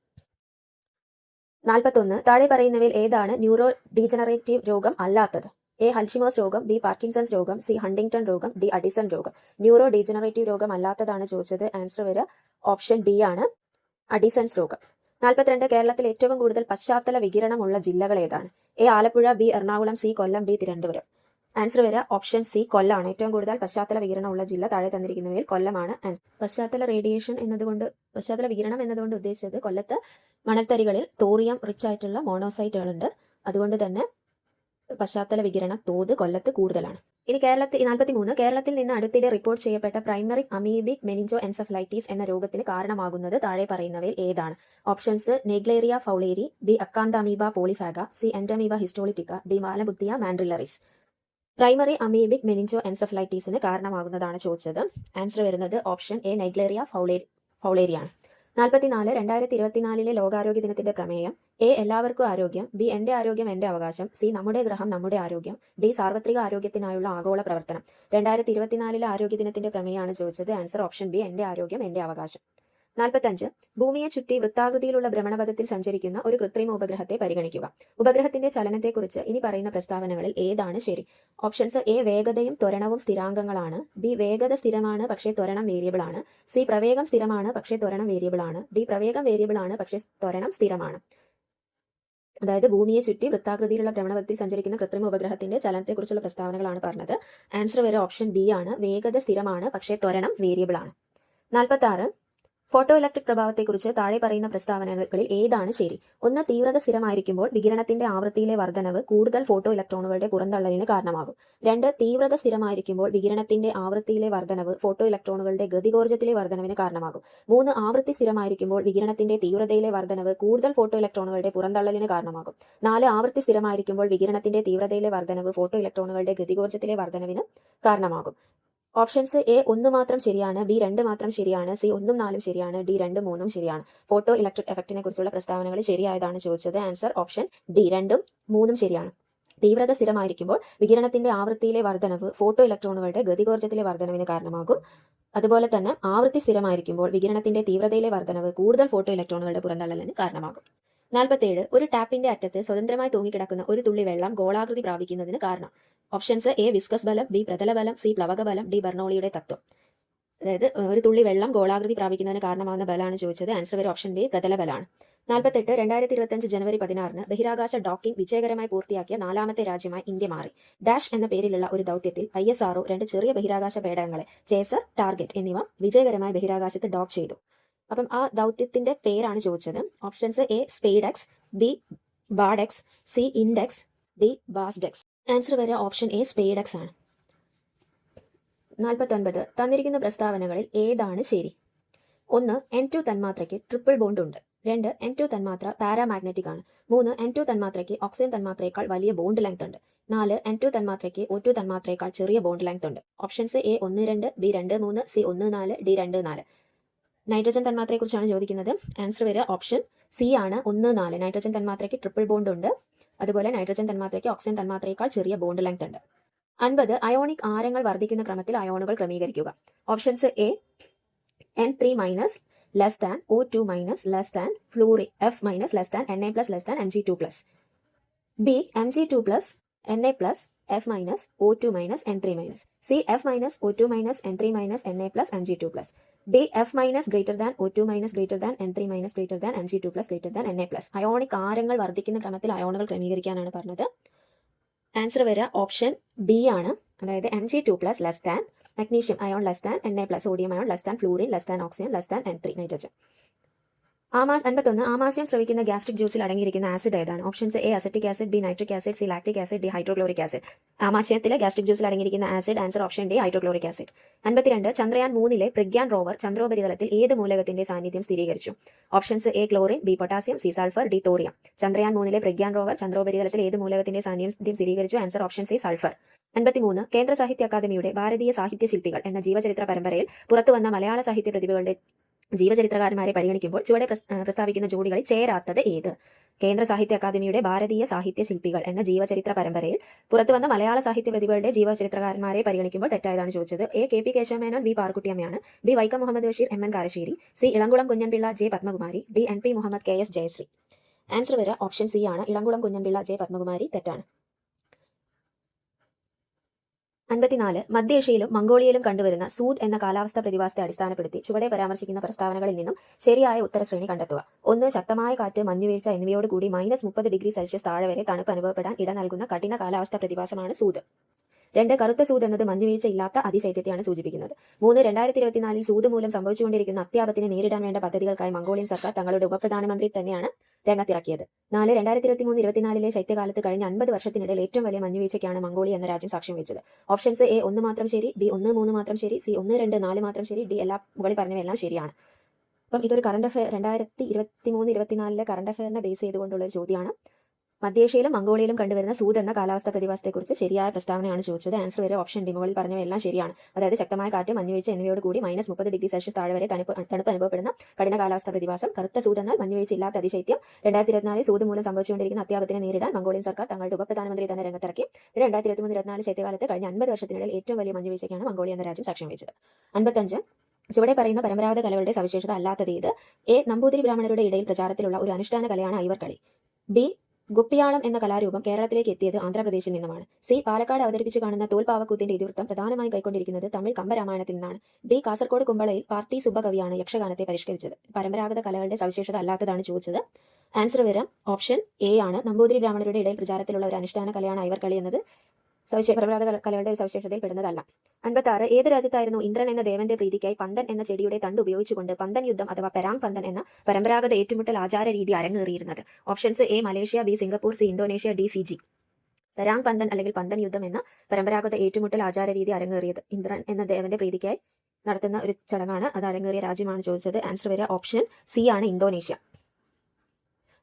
41 താഴെ പറയുന്നവയിൽ ഏതാണ് ന്യൂറോ ഡീജനറേറ്റീവ് രോഗം അല്ലാത്തത്? എ ഹൾഷിമേഴ്സ് രോഗം, ബി പാർക്കിൻസൺസ് രോഗം, സി ഹണ്ടിങ്ടൺ രോഗം, ഡി അഡിസൺ രോഗം. ന്യൂറോ ഡീജനറേറ്റീവ് രോഗം അല്ലാത്തതാണ് ചോദിച്ചത്. ആൻസർ വരെ ഓപ്ഷൻ ഡി ആണ്, അഡിസൺസ് രോഗം. 42 കേരളത്തിൽ ഏറ്റവും കൂടുതൽ പശ്ചാത്തല വികിരണമുള്ള ജില്ലകൾ ഏതാണ്? A Alappuzha, B Ernakulam, C Kollam, D Thiruvananthapuram. Answer വരെ ഓപ്ഷൻ സി കൊല്ലമാണ്. ഏറ്റവും കൂടുതൽ പശ്ചാത്തല വികിരണമുള്ള ജില്ല താഴെ തന്നിരിക്കുന്നവയിൽ കൊല്ലമാണ്. പശ്ചാത്തല വികിരണം എന്നതുകൊണ്ട് ഉദ്ദേശിച്ചത് കൊല്ലത്ത് മണൽത്തരികളിൽ തോറിയം റിച്ച് ആയിട്ടുള്ള മോണോസൈറ്റുകളുണ്ട്. അതുകൊണ്ട് തന്നെ പശ്ചാത്തല വികിരണ തോത് കൊല്ലത്ത് കൂടുതലാണ്. ഇനി 43 കേരളത്തിൽ നിന്ന് അടുത്തിടെ റിപ്പോർട്ട് ചെയ്യപ്പെട്ട പ്രൈമറി അമീബിക് മെനിഞ്ചോ എൻസെഫലൈറ്റിസ് എന്ന രോഗത്തിന് കാരണമാകുന്നത് താഴെ പറയുന്നവയിൽ ഏതാണ്? Options Naegleria fowleri, B Acanthamoeba polyphaga, C Entamoeba histolytica, D Balamuthia mandrillaris. Primary amoebic meningo എൻസെഫലൈറ്റിസിന് കാരണമാകുന്നതാണ് ചോദിച്ചത്. ആൻസർ വരുന്നത് ഓപ്ഷൻ എ നെഗ്ലേറിയ ഫൗളേരിയാണ്. 44 2024 ലോകാരോഗ്യ ദിനത്തിന്റെ പ്രമേയം. എ എല്ലാവർക്കും ആരോഗ്യം, ബി എന്റെ ആരോഗ്യം എന്റെ അവകാശം, സി നമ്മുടെ ഗ്രഹം നമ്മുടെ ആരോഗ്യം, ഡി സാർവത്രിക ആരോഗ്യത്തിനായുള്ള ആഗോള പ്രവർത്തനം. 2024 ആരോഗ്യ ദിനത്തിന്റെ പ്രമേയമാണ് ചോദിച്ചത്. ആൻസർ ഓപ്ഷൻ ബി എന്റെ ആരോഗ്യം എന്റെ അവകാശം. 45 ഭൂമിയെ ചുറ്റി വൃത്താകൃതിയിലുള്ള ഭ്രമണപഥത്തിൽ സഞ്ചരിക്കുന്ന ഒരു കൃത്രിമ ഉപഗ്രഹത്തെ പരിഗണിക്കുക. ഉപഗ്രഹത്തിന്റെ ചലനത്തെക്കുറിച്ച് ഇനി പറയുന്ന പ്രസ്താവനകളിൽ ഏതാണ് ശരി? ഓപ്ഷൻസ് എ വേഗതയും ത്വരണവും സ്ഥിരാങ്കങ്ങളാണ്, ബി വേഗത സ്ഥിരമാണ് പക്ഷേ ത്വരണം വേരിയബിൾ ആണ്, സി പ്രവേഗം സ്ഥിരമാണ് പക്ഷേ ത്വരണം വേരിയബിൾ ആണ്, ഡി പ്രവേഗം വേരിയബിൾ ആണ് പക്ഷേ ത്വരണം സ്ഥിരമാണ്. അതായത് ഭൂമിയെ ചുറ്റി വൃത്താകൃതിയിലുള്ള ഭ്രമണപഥത്തിൽ സഞ്ചരിക്കുന്ന കൃത്രിമ ഉപഗ്രഹത്തിന്റെ ചലനത്തെക്കുറിച്ചുള്ള പ്രസ്താവനകളാണ് പറഞ്ഞത്. ആൻസർ വരെ ഓപ്ഷൻ ബി ആണ്, വേഗത സ്ഥിരമാണ് പക്ഷേ ത്വരണം വേരിയബിൾ ആണ്. 46 ഫോട്ടോ ഇലക്ട്രിക് പ്രഭാവത്തെക്കുറിച്ച് താഴെ പറയുന്ന പ്രസ്താവനകളിൽ ഏതാണ് ശരി? 1 തീവ്രത സ്ഥിരമായിരിക്കുമ്പോൾ വികിരണത്തിന്റെ ആവൃത്തിയിലെ വർധനവ് കൂടുതൽ ഫോട്ടോ ഇലക്ട്രോണുകളുടെ പുറന്തള്ളലിന് കാരണമാകും. 2 തീവ്രത സ്ഥിരമായിരിക്കുമ്പോൾ വികിരണത്തിന്റെ ആവൃത്തിയിലെ വർധനവ് ഫോട്ടോ ഇലക്ട്രോണുകളുടെ ഗതികോർജ്ജത്തിലെ വർധനവിന് കാരണമാകും. 3 ആവൃത്തി സ്ഥിരമായിരിക്കുമ്പോൾ വികിരണത്തിന്റെ തീവ്രതയിലെ വർധനവ് കൂടുതൽ ഫോട്ടോ ഇലക്ട്രോണുകളുടെ പുറന്തള്ളലിന് കാരണമാകും. 4 ആവൃത്തി സ്ഥിരമായിരിക്കുമ്പോൾ വികിരണത്തിന്റെ തീവ്രതയിലെ വർധനവ് ഫോട്ടോ ഇലക്ട്രോണുകളുടെ ഗതികോർജ്ജത്തിലെ വർധനവിന് കാരണമാകും. ഓപ്ഷൻസ് എ 1 മാത്രം ശരിയാണ്, ബി 2 മാത്രം ശരിയാണ്, സി 1 4 ശരിയാണ്, ഡി 2 3 ശരിയാണ്. ഫോട്ടോ ഇലക്ട്രിക് എഫക്റ്റിനെ കുറിച്ചുള്ള പ്രസ്താവനകൾ ശരിയായതാണ് ചോദിച്ചത്. ആൻസർ ഓപ്ഷൻ ഡി 2 3 ശരിയാണ്. തീവ്രത സ്ഥിരമായിരിക്കുമ്പോൾ വികിരണത്തിന്റെ ആവൃത്തിയിലെ വർധനവ് ഫോട്ടോ ഇലക്ട്രോണുകളുടെ ഗതികോർജ്ജത്തിലെ വർധനവിന് കാരണമാകും. അതുപോലെ തന്നെ ആവൃത്തി സ്ഥിരമായിരിക്കുമ്പോൾ വികിരണത്തിന്റെ തീവ്രതയിലെ വർധനവ് കൂടുതൽ ഫോട്ടോ ഇലക്ട്രോണുകളുടെ പുറന്തള്ളലിന് കാരണമാകും. 47 ഒരു ടാപ്പിന്റെ അറ്റത്ത് സ്വതന്ത്രമായി തൂങ്ങിക്കിടക്കുന്ന ഒരു തുള്ളി വെള്ളം ഗോളാകൃതി പ്രാപിക്കുന്നതിന് കാരണം. ഓപ്ഷൻസ് എ വിസ്കസ് ബലം, ബി പ്രതല ബലം, സി പ്ലവക ബലം, ഡി ബെർണോളിയുടെ തത്വം. അതായത് ഒരു തുള്ളി വെള്ളം ഗോളാകൃതി പ്രാപിക്കുന്നതിന് കാരണമാകുന്ന ബലമാണ് ചോദിച്ചത്. ആൻസർ വരെ ഓപ്ഷൻ ബി പ്രതല ബലമാണ്. 48 2025 ജനുവരി 16 ബഹിരാകാശ ഡോക്കിംഗ് വിജയകരമായി പൂർത്തിയാക്കിയ 4ാമത്തെ രാജ്യമായി ഇന്ത്യ മാറി. ഡാഷ് എന്ന പേരിലുള്ള ഒരു ദൗത്യത്തിൽ ISRO 2 ചെറിയ ബഹിരാകാശ പേടകങ്ങളെ ചേസർ, ടാർഗറ്റ് എന്നിവ വിജയകരമായി ബഹിരാകാശത്ത് ഡോക്ക് ചെയ്തു. അപ്പം ആ ദൗത്യത്തിന്റെ പേരാണ് ചോദിച്ചത്. Options A SpaDeX, B Badex, C Index, D Basdex. Answer വരെ ഓപ്ഷൻ എ സ്പെയ്ഡെക്സ് ആണ്. 49 തന്നിരിക്കുന്ന പ്രസ്താവനകളിൽ ഏതാണ് ശരി? 1 N2 തന്മാത്രയ്ക്ക് ട്രിപ്പിൾ ബോണ്ട് ഉണ്ട്. 2 N2 തന്മാത്ര പാരാമാഗ്നറ്റിക് ആണ്. 3 N2 തന്മാത്രയ്ക്ക് ഓക്സിജൻ തന്മാത്രയേക്കാൾ വലിയ ബോണ്ട് ലെങ്ത് ഉണ്ട്. 4 N2 തന്മാത്രയ്ക്ക് O2 തന്മാത്രയേക്കാൾ ചെറിയ ബോണ്ട് ലെങ്ത് ഉണ്ട്. Options A 1 2, B 2 3, C 1 4, D 2 4. Nitrogen തന്മാത്രയെക്കുറിച്ചാണ് ചോദിക്കുന്നത്. ആൻസർ വരിക ഓപ്ഷൻ സി ആണ് 1, 4. നൈട്രജൻ തന്മാത്രയ്ക്ക് ട്രിപ്പിൾ ബോണ്ട് ഉണ്ട്. അതുപോലെ നൈട്രജൻ തന്മാത്രയ്ക്ക് ഓക്സിജൻ തന്മാത്രയേക്കാൾ ചെറിയ ബോണ്ട് ലെങ്ത് ഉണ്ട്. 50 അയോണിക് ആരങ്ങൾ വർദ്ധിക്കുന്ന ക്രമത്തിൽ അയോണുകൾ ക്രമീകരിക്കുക. Options A N3 minus less than O2 minus less than fluorine F minus less than Na plus less than Mg2 plus. B Mg2 plus Na plus F minus O2 minus N3 minus. C F minus O2 minus N3 minus Na plus Mg2 plus. D F minus greater than O2 minus greater than N3 minus greater than Mg2 plus greater than Na plus. Ionic ആരങ്ങൾ വർദ്ധിക്കുന്ന ക്രമത്തിൽ അയോണുകൾ ക്രമീകരിക്കാനാണ് പറഞ്ഞത്. ആൻസർ വരിക ഓപ്ഷൻ ബി ആണ്. അതായത് Mg2 plus less than magnesium ion less than Na plus sodium ion less than fluorine less than oxygen less than N3 nitrogen. 51 ആമാശയം സ്രവിക്കുന്ന ഗ്യാസ്ട്രിക് ജ്യൂസിൽ അടങ്ങിയിരിക്കുന്ന ആസിഡ് ഏതാണ്? Options A acetic acid, B nitric acid, C lactic acid, D hydrochloric acid. ആമാശയത്തിലെ ഗ്യാസ്ട്രിക് ജ്യൂസിൽ അടങ്ങിയിരിക്കുന്ന acid answer option D hydrochloric acid. 52 Chandrayaan 3 Pragyan rover ചന്ദ്രോപരിതലത്തിൽ ഏത് മൂലകത്തിന്റെ സാന്നിധ്യം സ്ഥിരീകരിച്ചു? Options A chlorine, B potassium, C sulphur, D thorium. Chandrayaan 3 Pragyan rover ചന്ദ്രോപരിതലത്തിൽ ഏത് മൂലകത്തിന്റെ സാന്നിധ്യം സ്ഥിരീകരിച്ചു? Answer option C sulphur. 53 കേന്ദ്ര സാഹിത്യ അക്കാദമിയുടെ ഭാരതീയ സാഹിത്യ ശില്പികൾ എന്ന ജീവചരിത്ര പരമ്പരയിൽ പുറത്തുവന്ന മലയാള സാഹിത്യ പ്രതിഭകളുടെ ജീവചരിത്രകാരന്മാരെ പരിഗണിക്കുമ്പോൾ ചുവടെ പ്രസ്താവിക്കുന്ന ജോഡികളിൽ ചേരാത്തത് ഏത്? കേന്ദ്ര സാഹിത്യ അക്കാദമിയുടെ ഭാരതീയ സാഹിത്യ ശില്പികൾ എന്ന ജീവചരിത്ര പരമ്പരയിൽ പുറത്തുവന്ന മലയാള സാഹിത്യ പ്രതിഭകളുടെ ജീവചരിത്രകാരന്മാരെ പരിഗണിക്കുമ്പോൾ തെറ്റായതാണ് ചോദിച്ചത്. A K P Kesavamenon, B പാറുക്കുട്ടിയമ്മയാണ്, B Vaikom Muhammad Basheer, M N Karassery, C Elamkulam Kunjanpillai, J Padmakumari, D N P Muhammad, K S Jayasree. Answer വരിക ഓപ്ഷൻ സി ആണ് ഇളംകുളം കുഞ്ഞൻപിള്ള, ജെ പത്മകുമാരി. തെറ്റാണ്. 54 മധ്യേഷ്യയിലും മംഗോളിയയിലും കണ്ടുവരുന്ന സൂദ് എന്ന കാലാവസ്ഥാ പ്രതിഭാസത്തെ അടിസ്ഥാനപ്പെടുത്തി ചുവടെ പരാമർശിക്കുന്ന പ്രസ്താവനകളിൽ നിന്നും ശരിയായ ഉത്തരശ്രേണി കണ്ടെത്തുക. 1 ശക്തമായ കാറ്റ്, മഞ്ഞുവീഴ്ച എന്നിവയോടുകൂടി -30°C താഴെ വരെ തണുപ്പ് അനുഭവപ്പെടാൻ ഇട നൽകുന്ന കഠിന കാലാവസ്ഥാ പ്രതിഭാസമാണ് സൂദ്. 2 കറുത്ത സൂദ് എന്നത് മഞ്ഞുവീഴ്ച ഇല്ലാത്ത അതിശൈത്യത്തെയാണ് സൂചിപ്പിക്കുന്നത്. 3 2024 സൂദ് മൂലം സംഭവിച്ചുകൊണ്ടിരിക്കുന്ന അത്യാപത്തിനെ നേരിടാൻ വേണ്ട പദ്ധതികൾക്കായി മംഗോളിയൻ സർക്കാർ തങ്ങളുടെ ഉപപ്രധാനമന്ത്രി തന്നെയാണ് രംഗത്തിറക്കിയത്. 4 2023-24 ശൈത്യകാലത്ത് കഴിഞ്ഞ 50 വർഷത്തിനിടയിൽ ഏറ്റവും വലിയ മഞ്ഞുവീഴ്ചയ്ക്കാണ് മംഗോളിയ എന്ന രാജ്യം സാക്ഷ്യം വഹിച്ചത്. ഓപ്ഷൻസ് എ 1 മാത്രം ശരി, ബി 1, 3 മാത്രം ശരി, സി 1, 2, 4 മാത്രം ശരി, ഡി എല്ലാ മുകളിൽ പറഞ്ഞവയെല്ലാം ശരിയാണ്. അപ്പം ഇതൊരു കറണ്ട് അഫയർ 2023-24 കറണ്ട് അഫയറിനെ ബേസ് ചെയ്തുകൊണ്ടുള്ള ഒരു ചോദ്യമാണ്. മധ്യേഷ്യയിലും മംഗോളിയയിലും കണ്ടുവരുന്ന സൂദ് എന്ന കാലാവസ്ഥാ പ്രതിഭാസത്തെക്കുറിച്ച് ശരിയായ പ്രസ്താവനയാണ് ചോദിച്ചത്. ആൻസർ വരെ ഓപ്ഷൻ ഡി മുകളിൽ പറഞ്ഞവയെല്ലാം ശരിയാണ്. അതായത് ശക്തമായ കാറ്റ്, മഞ്ഞുവീഴ്ച എന്നിവയോട് കൂടി -30°C താഴെ വരെ തണുപ്പ് അനുഭവപ്പെടുന്ന കഠിന കാലാവസ്ഥാ പ്രതിഭാസം. കറുത്ത സൂദ് എന്നാൽ മഞ്ഞുവീഴ്ച ഇല്ലാത്ത അതിശൈത്യം. 2024 സൂദ് മൂലം സംഭവിച്ചുകൊണ്ടിരിക്കുന്ന അത്യാപത്തിനെ നേരിടാൻ മംഗോളിയൻ സർക്കാർ തങ്ങളുടെ ഉപപ്രധാനമന്ത്രി തന്നെ രംഗത്തിറക്കി. 2023-24 ശൈത്യകാലത്ത് കഴിഞ്ഞ 50 വർഷത്തിനിടയിൽ ഏറ്റവും വലിയ മഞ്ഞുവീഴ്ചയ്ക്കാണ് മംഗോളിയ എന്ന രാജ്യം സാക്ഷ്യം വഹിച്ചത്. 55 ചുവടെ പറയുന്ന പരമ്പരാഗത കലകളുടെ സവിശേഷത അല്ലാത്തത് ഏത്? എ നമ്പൂതിരി ബ്രാഹ്മണരുടെ ഇടയിൽ പ്രചാരത്തിലുള്ള ഒരു അനുഷ്ഠാന കലയാണ് ഐവർകളി. ബി ഗുപ്പിയാളം എന്ന കലാരൂപം കേരളത്തിലേക്ക് എത്തിയത് ആന്ധ്രാപ്രദേശിൽ നിന്നുമാണ്. സി പാലക്കാട് അവതരിപ്പിച്ച് കാണുന്ന തോൽപ്പാവക്കൂത്തിന്റെ ഇതിവൃത്തം പ്രധാനമായി കൈക്കൊണ്ടിരിക്കുന്നത് തമിഴ് കമ്പരാമായണത്തിൽ നിന്നാണ്. ഡി കാസർഗോഡ് കുമ്പളയിൽ പാർട്ടി സുബ്ബകവിയാണ് യക്ഷഗാനത്തെ പരിഷ്കരിച്ചത്. പരമ്പരാഗത കലകളുടെ സവിശേഷത അല്ലാത്തതാണ് ചോദിച്ചത്. ആൻസർ വരാം ഓപ്ഷൻ എ ആണ്. നമ്പൂതിരി ബ്രാഹ്മണരുടെ ഇടയിൽ പ്രചാരത്തിലുള്ള ഒരു അനുഷ്ഠാന കലയാണ് ഐവർകളി എന്നത് പരമ്പരാഗത കലകളുടെ സവിശേഷതയിൽ പെടുന്നതല്ല. 56 ഏത് രാജ്യത്തായിരുന്നു ഇന്ദ്രൻ എന്ന ദേവന്റെ പ്രീതിക്കായി പന്തൻ എന്ന ചെടിയുടെ തണ്ട് ഉപയോഗിച്ചുകൊണ്ട് പന്തൻ യുദ്ധം അഥവാ പെരാങ് പന്തൻ എന്ന പരമ്പരാഗത ഏറ്റുമുട്ടൽ ആചാര രീതി അരങ്ങേറിയിരുന്നത്? Options A Malaysia, B Singapore, C Indonesia, D Fiji. Perang Pandan അല്ലെങ്കിൽ പന്തൻ യുദ്ധം എന്ന പരമ്പരാഗത ഏറ്റുമുട്ടൽ ആചാര രീതി അരങ്ങേറിയത് ഇന്ദ്രൻ എന്ന ദേവന്റെ പ്രീതിക്കായി നടത്തുന്ന ഒരു ചടങ്ങാണ്. അത് അരങ്ങേറിയ രാജ്യമാണ് ചോദിച്ചത്. ആൻസർ വരിക ഓപ്ഷൻ സി ആണ് ഇന്തോനേഷ്യ.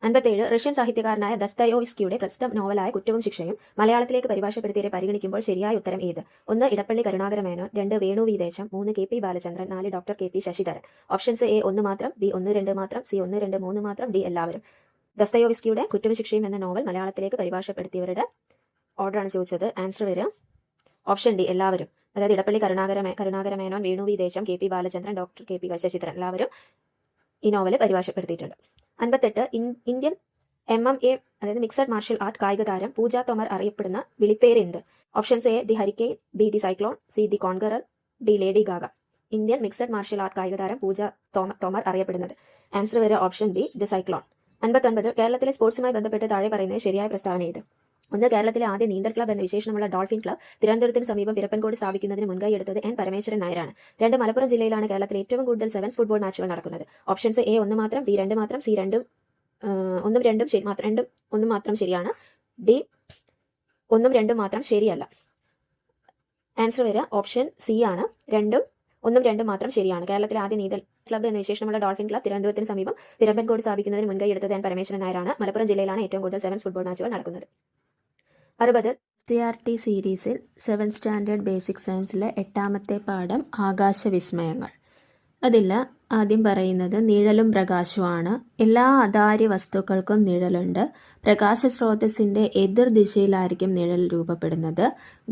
57 റഷ്യൻ സാഹിത്യകാരനായ ദസ്തയോവ്സ്കിയുടെ പ്രസിദ്ധ നോവലായ കുറ്റവും ശിക്ഷയും മലയാളത്തിലേക്ക് പരിഭാഷപ്പെടുത്തിയവരെ പരിഗണിക്കുമ്പോൾ ശരിയായ ഉത്തരം ഏത്? 1 ഇടപ്പള്ളി കരുണാകര മേനോൻ, 2 വേണു വി ദേശം, 3 K P Balachandran, 4 doctor K P Sasidharan. Options A 1 മാത്രം, ബി 1, 2 മാത്രം, സി 1, 2, 3 മാത്രം, ഡി എല്ലാവരും. ദസ്തയോവ്സ്കിയുടെ കുറ്റവും ശിക്ഷയും എന്ന നോവൽ മലയാളത്തിലേക്ക് പരിഭാഷപ്പെടുത്തിയവരുടെ ഓർഡറാണ് ചോദിച്ചത്. ആൻസർ വരിക ഓപ്ഷൻ ഡി എല്ലാവരും. അതായത് ഇടപ്പള്ളി കരുണാകര മേനോൻ, വേണു വി ദേശം, K P Balachandran, doctor K P Sasidharan എല്ലാവരും ഈ നോവൽ പരിഭാഷപ്പെടുത്തിയിട്ടുണ്ട്. 58 ഇന്ത്യൻ MMA അതായത് മിക്സഡ് മാർഷൽ ആർട്ട് കായിക താരം പൂജ തോമർ അറിയപ്പെടുന്ന വിളിപ്പേര് എന്ത്? Options A the hurricane, be the cyclone, C the conqueror, D lady Gaga. Indian mixed marshal art കായിക താരം പൂജ തോമർ അറിയപ്പെടുന്നത്. ആൻസർ വരെ ഓപ്ഷൻ ബി ദി സൈക്ലോൺ. 59 കേരളത്തിലെ സ്പോർട്സുമായി ബന്ധപ്പെട്ട് താഴെ പറയുന്നത് ശരിയായ പ്രസ്താവന ഏത്? 1 കേരളത്തിലെ ആദ്യ നീന്തൽ ക്ലബ് എന്ന വിശേഷണമുള്ള ഡോൾഫിൻ ക്ലബ് തിരുവനന്തപുരത്തിന് സമീപം പിരപ്പൻകോട് സ്ഥാപിക്കുന്നതിന് മുൻകൈയെടുത്തത് എൻ പരമേശ്വരൻ നായരാണ്. 2 മലപ്പുറം ജില്ലയിലാണ് കേരളത്തിൽ ഏറ്റവും കൂടുതൽ സെവൻസ് ഫുട്ബോൾ മാച്ചുകൾ നടക്കുന്നത്. ഓപ്ഷൻസ് എ 1 മാത്രം, ബി 2 മാത്രം, സി 1 മാത്രം ശരിയാണ്, ഡി 1, 2 മാത്രം ശരിയല്ല. ആൻസർ വരിക ഓപ്ഷൻ സി ആണ്. 2, 1, 2 മാത്രം ശരിയാണ്. കേരളത്തിലെ ആദ്യ നീന്തൽ ക്ലബ് എന്ന വിശേഷണമുള്ള ഡോൾഫിൻ ക്ലബ് തിരുവനന്തപുരത്തിന് സമീപം പിരപ്പൻകോട് സ്ഥാപിക്കുന്നതിന് മുൻകൈയെടുത്തത് എൻ പരമേശ്വരൻ നായരാണ്. മലപ്പുറം ജില്ലയിലാണ് ഏറ്റവും കൂടുതൽ സെവൻസ് ഫുട്ബോൾ മാച്ചുകൾ നടക്കുന്നത്. 60 CRT സീരീസിൽ 7th സ്റ്റാൻഡേർഡ് ബേസിക് സയൻസിലെ 8ാമത്തെ പാഠം ആകാശവിസ്മയങ്ങൾ. അതിൽ ആദ്യം പറയുന്നത് നിഴലും പ്രകാശവുമാണ്. എല്ലാ അതാര്യ വസ്തുക്കൾക്കും നിഴലുണ്ട്. പ്രകാശ സ്രോതസ്സിന്റെ എതിർ ദിശയിലായിരിക്കും നിഴൽ രൂപപ്പെടുന്നത്.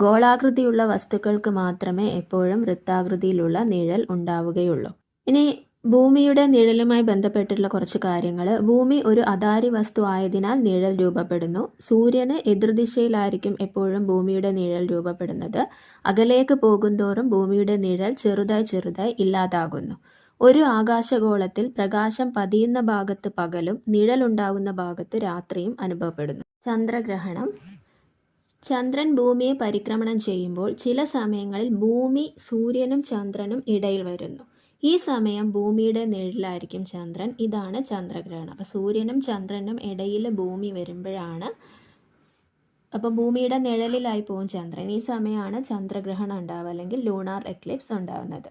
ഗോളാകൃതിയുള്ള വസ്തുക്കൾക്ക് മാത്രമേ എപ്പോഴും വൃത്താകൃതിയിലുള്ള നിഴൽ ഉണ്ടാവുകയുള്ളൂ. ഇനി ഭൂമിയുടെ നിഴലുമായി ബന്ധപ്പെട്ടുള്ള കുറച്ച് കാര്യങ്ങൾ. ഭൂമി ഒരു അതാര്യ വസ്തു ആയതിനാൽ നിഴൽ രൂപപ്പെടുന്നു. സൂര്യന് എതിർദിശയിലായിരിക്കും എപ്പോഴും ഭൂമിയുടെ നിഴൽ രൂപപ്പെടുന്നത്. അകലേക്ക് പോകുന്തോറും ഭൂമിയുടെ നിഴൽ ചെറുതായി ഇല്ലാതാകുന്നു. ഒരു ആകാശഗോളത്തിൽ പ്രകാശം പതിയുന്ന ഭാഗത്ത് പകലും നിഴലുണ്ടാകുന്ന ഭാഗത്ത് രാത്രിയും അനുഭവപ്പെടുന്നു. ചന്ദ്രഗ്രഹണം. ചന്ദ്രൻ ഭൂമിയെ പരിക്രമണം ചെയ്യുമ്പോൾ ചില സമയങ്ങളിൽ ഭൂമി സൂര്യനും ചന്ദ്രനും ഇടയിൽ വരുന്നു. ഈ സമയം ഭൂമിയുടെ നിഴലായിരിക്കും ചന്ദ്രൻ. ഇതാണ് ചന്ദ്രഗ്രഹണം. അപ്പോൾ സൂര്യനും ചന്ദ്രനും ഇടയിൽ ഭൂമി വരുമ്പോഴാണ്, അപ്പോൾ ഭൂമിയുടെ നിഴലിലായി പോകും ചന്ദ്രൻ. ഈ സമയമാണ് ചന്ദ്രഗ്രഹണം ഉണ്ടാവുക, അല്ലെങ്കിൽ ലൂണാർ എക്ലിപ്സ് ഉണ്ടാവുന്നത്.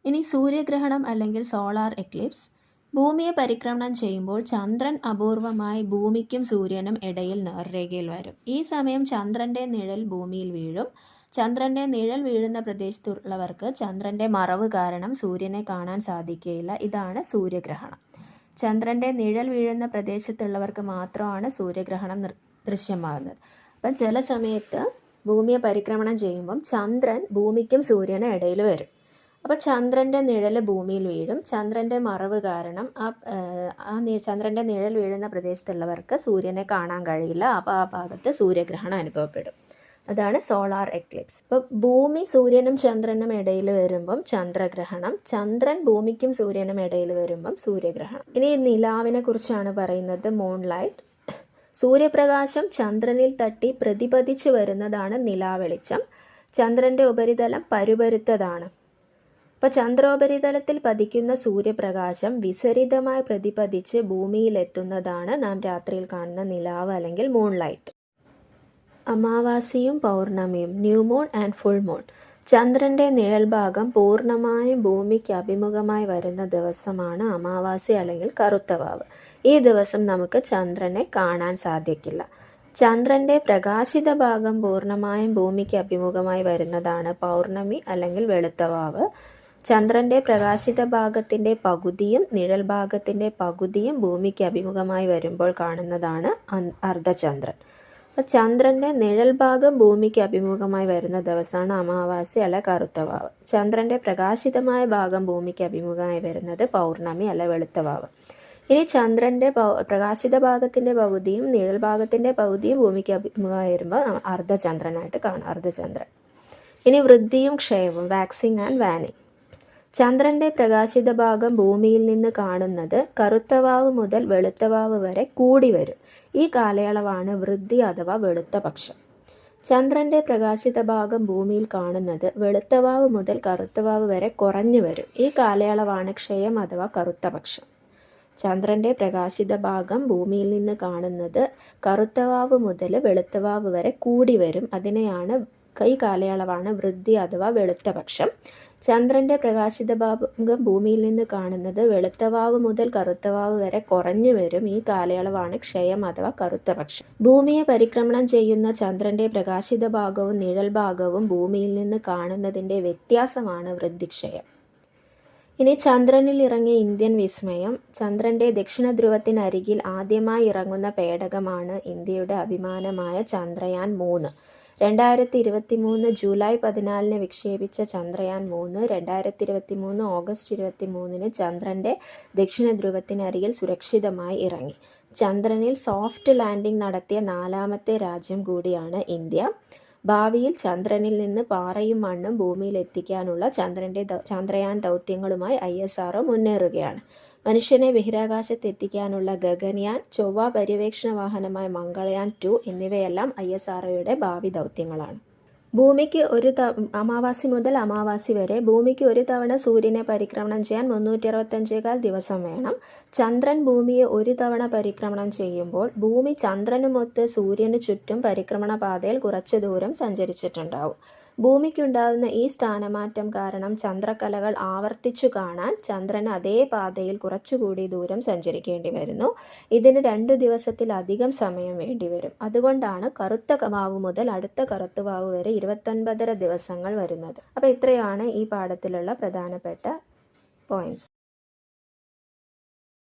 ഇനി സൂര്യഗ്രഹണം അല്ലെങ്കിൽ സോളാർ എക്ലിപ്സ്. ഭൂമിയെ പരിക്രമണം ചെയ്യുമ്പോൾ ചന്ദ്രൻ അപൂർവമായി ഭൂമിക്കും സൂര്യനും ഇടയിൽ നേർരേഖയിൽ വരും. ഈ സമയം ചന്ദ്രൻ്റെ നിഴൽ ഭൂമിയിൽ വീഴും. ചന്ദ്രൻ്റെ നിഴൽ വീഴുന്ന പ്രദേശത്തുള്ളവർക്ക് ചന്ദ്രൻ്റെ മറവ് കാരണം സൂര്യനെ കാണാൻ സാധിക്കുകയില്ല. ഇതാണ് സൂര്യഗ്രഹണം. ചന്ദ്രൻ്റെ നിഴൽ വീഴുന്ന പ്രദേശത്തുള്ളവർക്ക് മാത്രമാണ് സൂര്യഗ്രഹണം ദൃശ്യമാകുന്നത്. അപ്പം ചില സമയത്ത് ഭൂമിയെ പരിക്രമണം ചെയ്യുമ്പം ചന്ദ്രൻ ഭൂമിക്കും സൂര്യനും ഇടയിൽ വരും. അപ്പോൾ ചന്ദ്രൻ്റെ നിഴൽ ഭൂമിയിൽ വീഴും. ചന്ദ്രൻ്റെ മറവ് കാരണം ചന്ദ്രൻ്റെ നിഴൽ വീഴുന്ന പ്രദേശത്തുള്ളവർക്ക് സൂര്യനെ കാണാൻ കഴിയില്ല. അപ്പോൾ ആ ഭാഗത്ത് സൂര്യഗ്രഹണം അനുഭവപ്പെടും. അതാണ് സോളാർ എക്ലിപ്സ്. അപ്പോൾ ഭൂമി സൂര്യനും ചന്ദ്രനും ഇടയിൽ വരുമ്പം ചന്ദ്രഗ്രഹണം, ചന്ദ്രൻ ഭൂമിക്കും സൂര്യനും ഇടയിൽ വരുമ്പം സൂര്യഗ്രഹണം. ഇനി നിലാവിനെ കുറിച്ചാണ് പറയുന്നത്. മൂൺലൈറ്റ്. സൂര്യപ്രകാശം ചന്ദ്രനിൽ തട്ടി പ്രതിപതിച്ച് വരുന്നതാണ് നിലാവെളിച്ചം. ചന്ദ്രൻ്റെ ഉപരിതലം പരുപരുത്തതാണ്. അപ്പോൾ ചന്ദ്രോപരിതലത്തിൽ പതിക്കുന്ന സൂര്യപ്രകാശം വിസരിതമായി പ്രതിപതിച്ച് ഭൂമിയിലെത്തുന്നതാണ് നാം രാത്രിയിൽ കാണുന്ന നിലാവ് അല്ലെങ്കിൽ മൂൺലൈറ്റ്. അമാവാസിയും പൗർണമിയും. New moon and full moon. ചന്ദ്രൻ്റെ നിഴൽ ഭാഗം പൂർണ്ണമായും ഭൂമിക്ക് അഭിമുഖമായി വരുന്ന ദിവസമാണ് അമാവാസി അല്ലെങ്കിൽ കറുത്തവാവ്. ഈ ദിവസം നമുക്ക് ചന്ദ്രനെ കാണാൻ സാധിക്കില്ല. ചന്ദ്രൻ്റെ പ്രകാശിത ഭാഗം പൂർണ്ണമായും ഭൂമിക്ക് അഭിമുഖമായി വരുന്നതാണ് പൗർണമി അല്ലെങ്കിൽ വെളുത്തവാവ്. ചന്ദ്രൻ്റെ പ്രകാശിത ഭാഗത്തിൻ്റെ പകുതിയും നിഴൽ ഭാഗത്തിൻ്റെ പകുതിയും ഭൂമിക്ക് അഭിമുഖമായി വരുമ്പോൾ കാണുന്നതാണ് അർദ്ധചന്ദ്രൻ. അപ്പോൾ ചന്ദ്രൻ്റെ നിഴൽ ഭാഗം ഭൂമിക്ക് അഭിമുഖമായി വരുന്ന ദിവസമാണ് അമാവാസി അല്ല കറുത്തവാവ്. ചന്ദ്രൻ്റെ പ്രകാശിതമായ ഭാഗം ഭൂമിക്ക് അഭിമുഖമായി വരുന്നത് പൗർണമി അല്ല വെളുത്തവാവ്. ഇനി ചന്ദ്രൻ്റെ പ്രകാശിത ഭാഗത്തിൻ്റെ പകുതിയും നിഴൽ ഭാഗത്തിൻ്റെ പകുതിയും ഭൂമിക്ക് അഭിമുഖമായി വരുമ്പോൾ അർദ്ധചന്ദ്രനായിട്ട് കാണും, അർദ്ധചന്ദ്രൻ. ഇനി വൃദ്ധിയും ക്ഷയവും. Waxing and വാനിങ്. ചന്ദ്രൻ്റെ പ്രകാശിത ഭാഗം ഭൂമിയിൽ നിന്ന് കാണുന്നത് കറുത്തവാവ് മുതൽ വെളുത്തവാവ് വരെ കൂടി വരും. ഈ കാലയളവാണ് വൃദ്ധി അഥവാ വെളുത്ത പക്ഷം. ചന്ദ്രൻ്റെ പ്രകാശിത ഭാഗം ഭൂമിയിൽ കാണുന്നത് വെളുത്തവാവ് മുതൽ കറുത്തവാവ് വരെ കുറഞ്ഞു വരും. ഈ കാലയളവാണ് ക്ഷയം അഥവാ കറുത്ത പക്ഷം. ചന്ദ്രൻ്റെ പ്രകാശിത ഭാഗം ഭൂമിയിൽ നിന്ന് കാണുന്നത് കറുത്തവാവ് മുതൽ വെളുത്തവാവ് വരെ കൂടി വരും. അതിനെയാണ് ഈ കാലയളവാണ് വൃദ്ധി അഥവാ വെളുത്ത പക്ഷം. ചന്ദ്രൻ്റെ പ്രകാശിത ഭാഗം ഭൂമിയിൽ നിന്ന് കാണുന്നത് വെളുത്തവാവ് മുതൽ കറുത്തവാവ് വരെ കുറഞ്ഞു വരും. ഈ കാലയളവാണ് ക്ഷയം അഥവാ കറുത്ത പക്ഷം. ഭൂമിയെ പരിക്രമണം ചെയ്യുന്ന ചന്ദ്രൻ്റെ പ്രകാശിത ഭാഗവും നിഴൽ ഭാഗവും ഭൂമിയിൽ നിന്ന് കാണുന്നതിൻ്റെ വ്യത്യാസമാണ് വൃദ്ധിക്ഷയം. ഇനി ചന്ദ്രനിൽ ഇറങ്ങിയ ഇന്ത്യൻ വിസ്മയം. ചന്ദ്രൻ്റെ ദക്ഷിണ ധ്രുവത്തിനരികിൽ ആദ്യമായി ഇറങ്ങുന്ന പേടകമാണ് ഇന്ത്യയുടെ അഭിമാനമായ ചന്ദ്രയാൻ 3. 2023 ജൂലൈ 14 വിക്ഷേപിച്ച ചന്ദ്രയാൻ 3 2023 ഓഗസ്റ്റ് 23 ചന്ദ്രൻ്റെ ദക്ഷിണ ധ്രുവത്തിനരികിൽ സുരക്ഷിതമായി ഇറങ്ങി. ചന്ദ്രനിൽ സോഫ്റ്റ് ലാൻഡിംഗ് നടത്തിയ 4ാമത്തെ രാജ്യം കൂടിയാണ് ഇന്ത്യ. ഭാവിയിൽ ചന്ദ്രനിൽ നിന്ന് പാറയും മണ്ണും ഭൂമിയിൽ എത്തിക്കാനുള്ള ചന്ദ്രയാൻ ദൗത്യങ്ങളുമായി ISRO മുന്നേറുകയാണ്. മനുഷ്യനെ ബഹിരാകാശത്ത് എത്തിക്കാനുള്ള ഗഗൻയാൻ, ചൊവ്വ പര്യവേക്ഷണ വാഹനമായ മംഗൾയാൻ 2 എന്നിവയെല്ലാം ISROയുടെ ഭാവി ദൗത്യങ്ങളാണ്. ഭൂമിക്ക് അമാവാസി മുതൽ അമാവാസി വരെ ഭൂമിക്ക് ഒരു തവണ സൂര്യനെ പരിക്രമണം ചെയ്യാൻ 365 ദിവസം വേണം. ചന്ദ്രൻ ഭൂമിയെ ഒരു തവണ പരിക്രമണം ചെയ്യുമ്പോൾ ഭൂമി ചന്ദ്രനുമൊത്ത് സൂര്യന് ചുറ്റും പരിക്രമണ പാതയിൽ കുറച്ച് ദൂരം സഞ്ചരിച്ചിട്ടുണ്ടാവും. ഭൂമിക്കുണ്ടാകുന്ന ഈ സ്ഥാനമാറ്റം കാരണം ചന്ദ്രക്കലകൾ ആവർത്തിച്ചു കാണാൻ ചന്ദ്രന് അതേ പാതയിൽ കുറച്ചുകൂടി ദൂരം സഞ്ചരിക്കേണ്ടി വരുന്നു. ഇതിന് 2 ദിവസത്തിലധികം സമയം വേണ്ടിവരും. അതുകൊണ്ടാണ് കറുത്ത വാവ് മുതൽ അടുത്ത കറുത്തവാവ് വരെ 29.5 ദിവസങ്ങൾ വരുന്നത്. അപ്പോൾ ഇത്രയാണ് ഈ പാഠത്തിലുള്ള പ്രധാനപ്പെട്ട പോയിന്റ്സ്.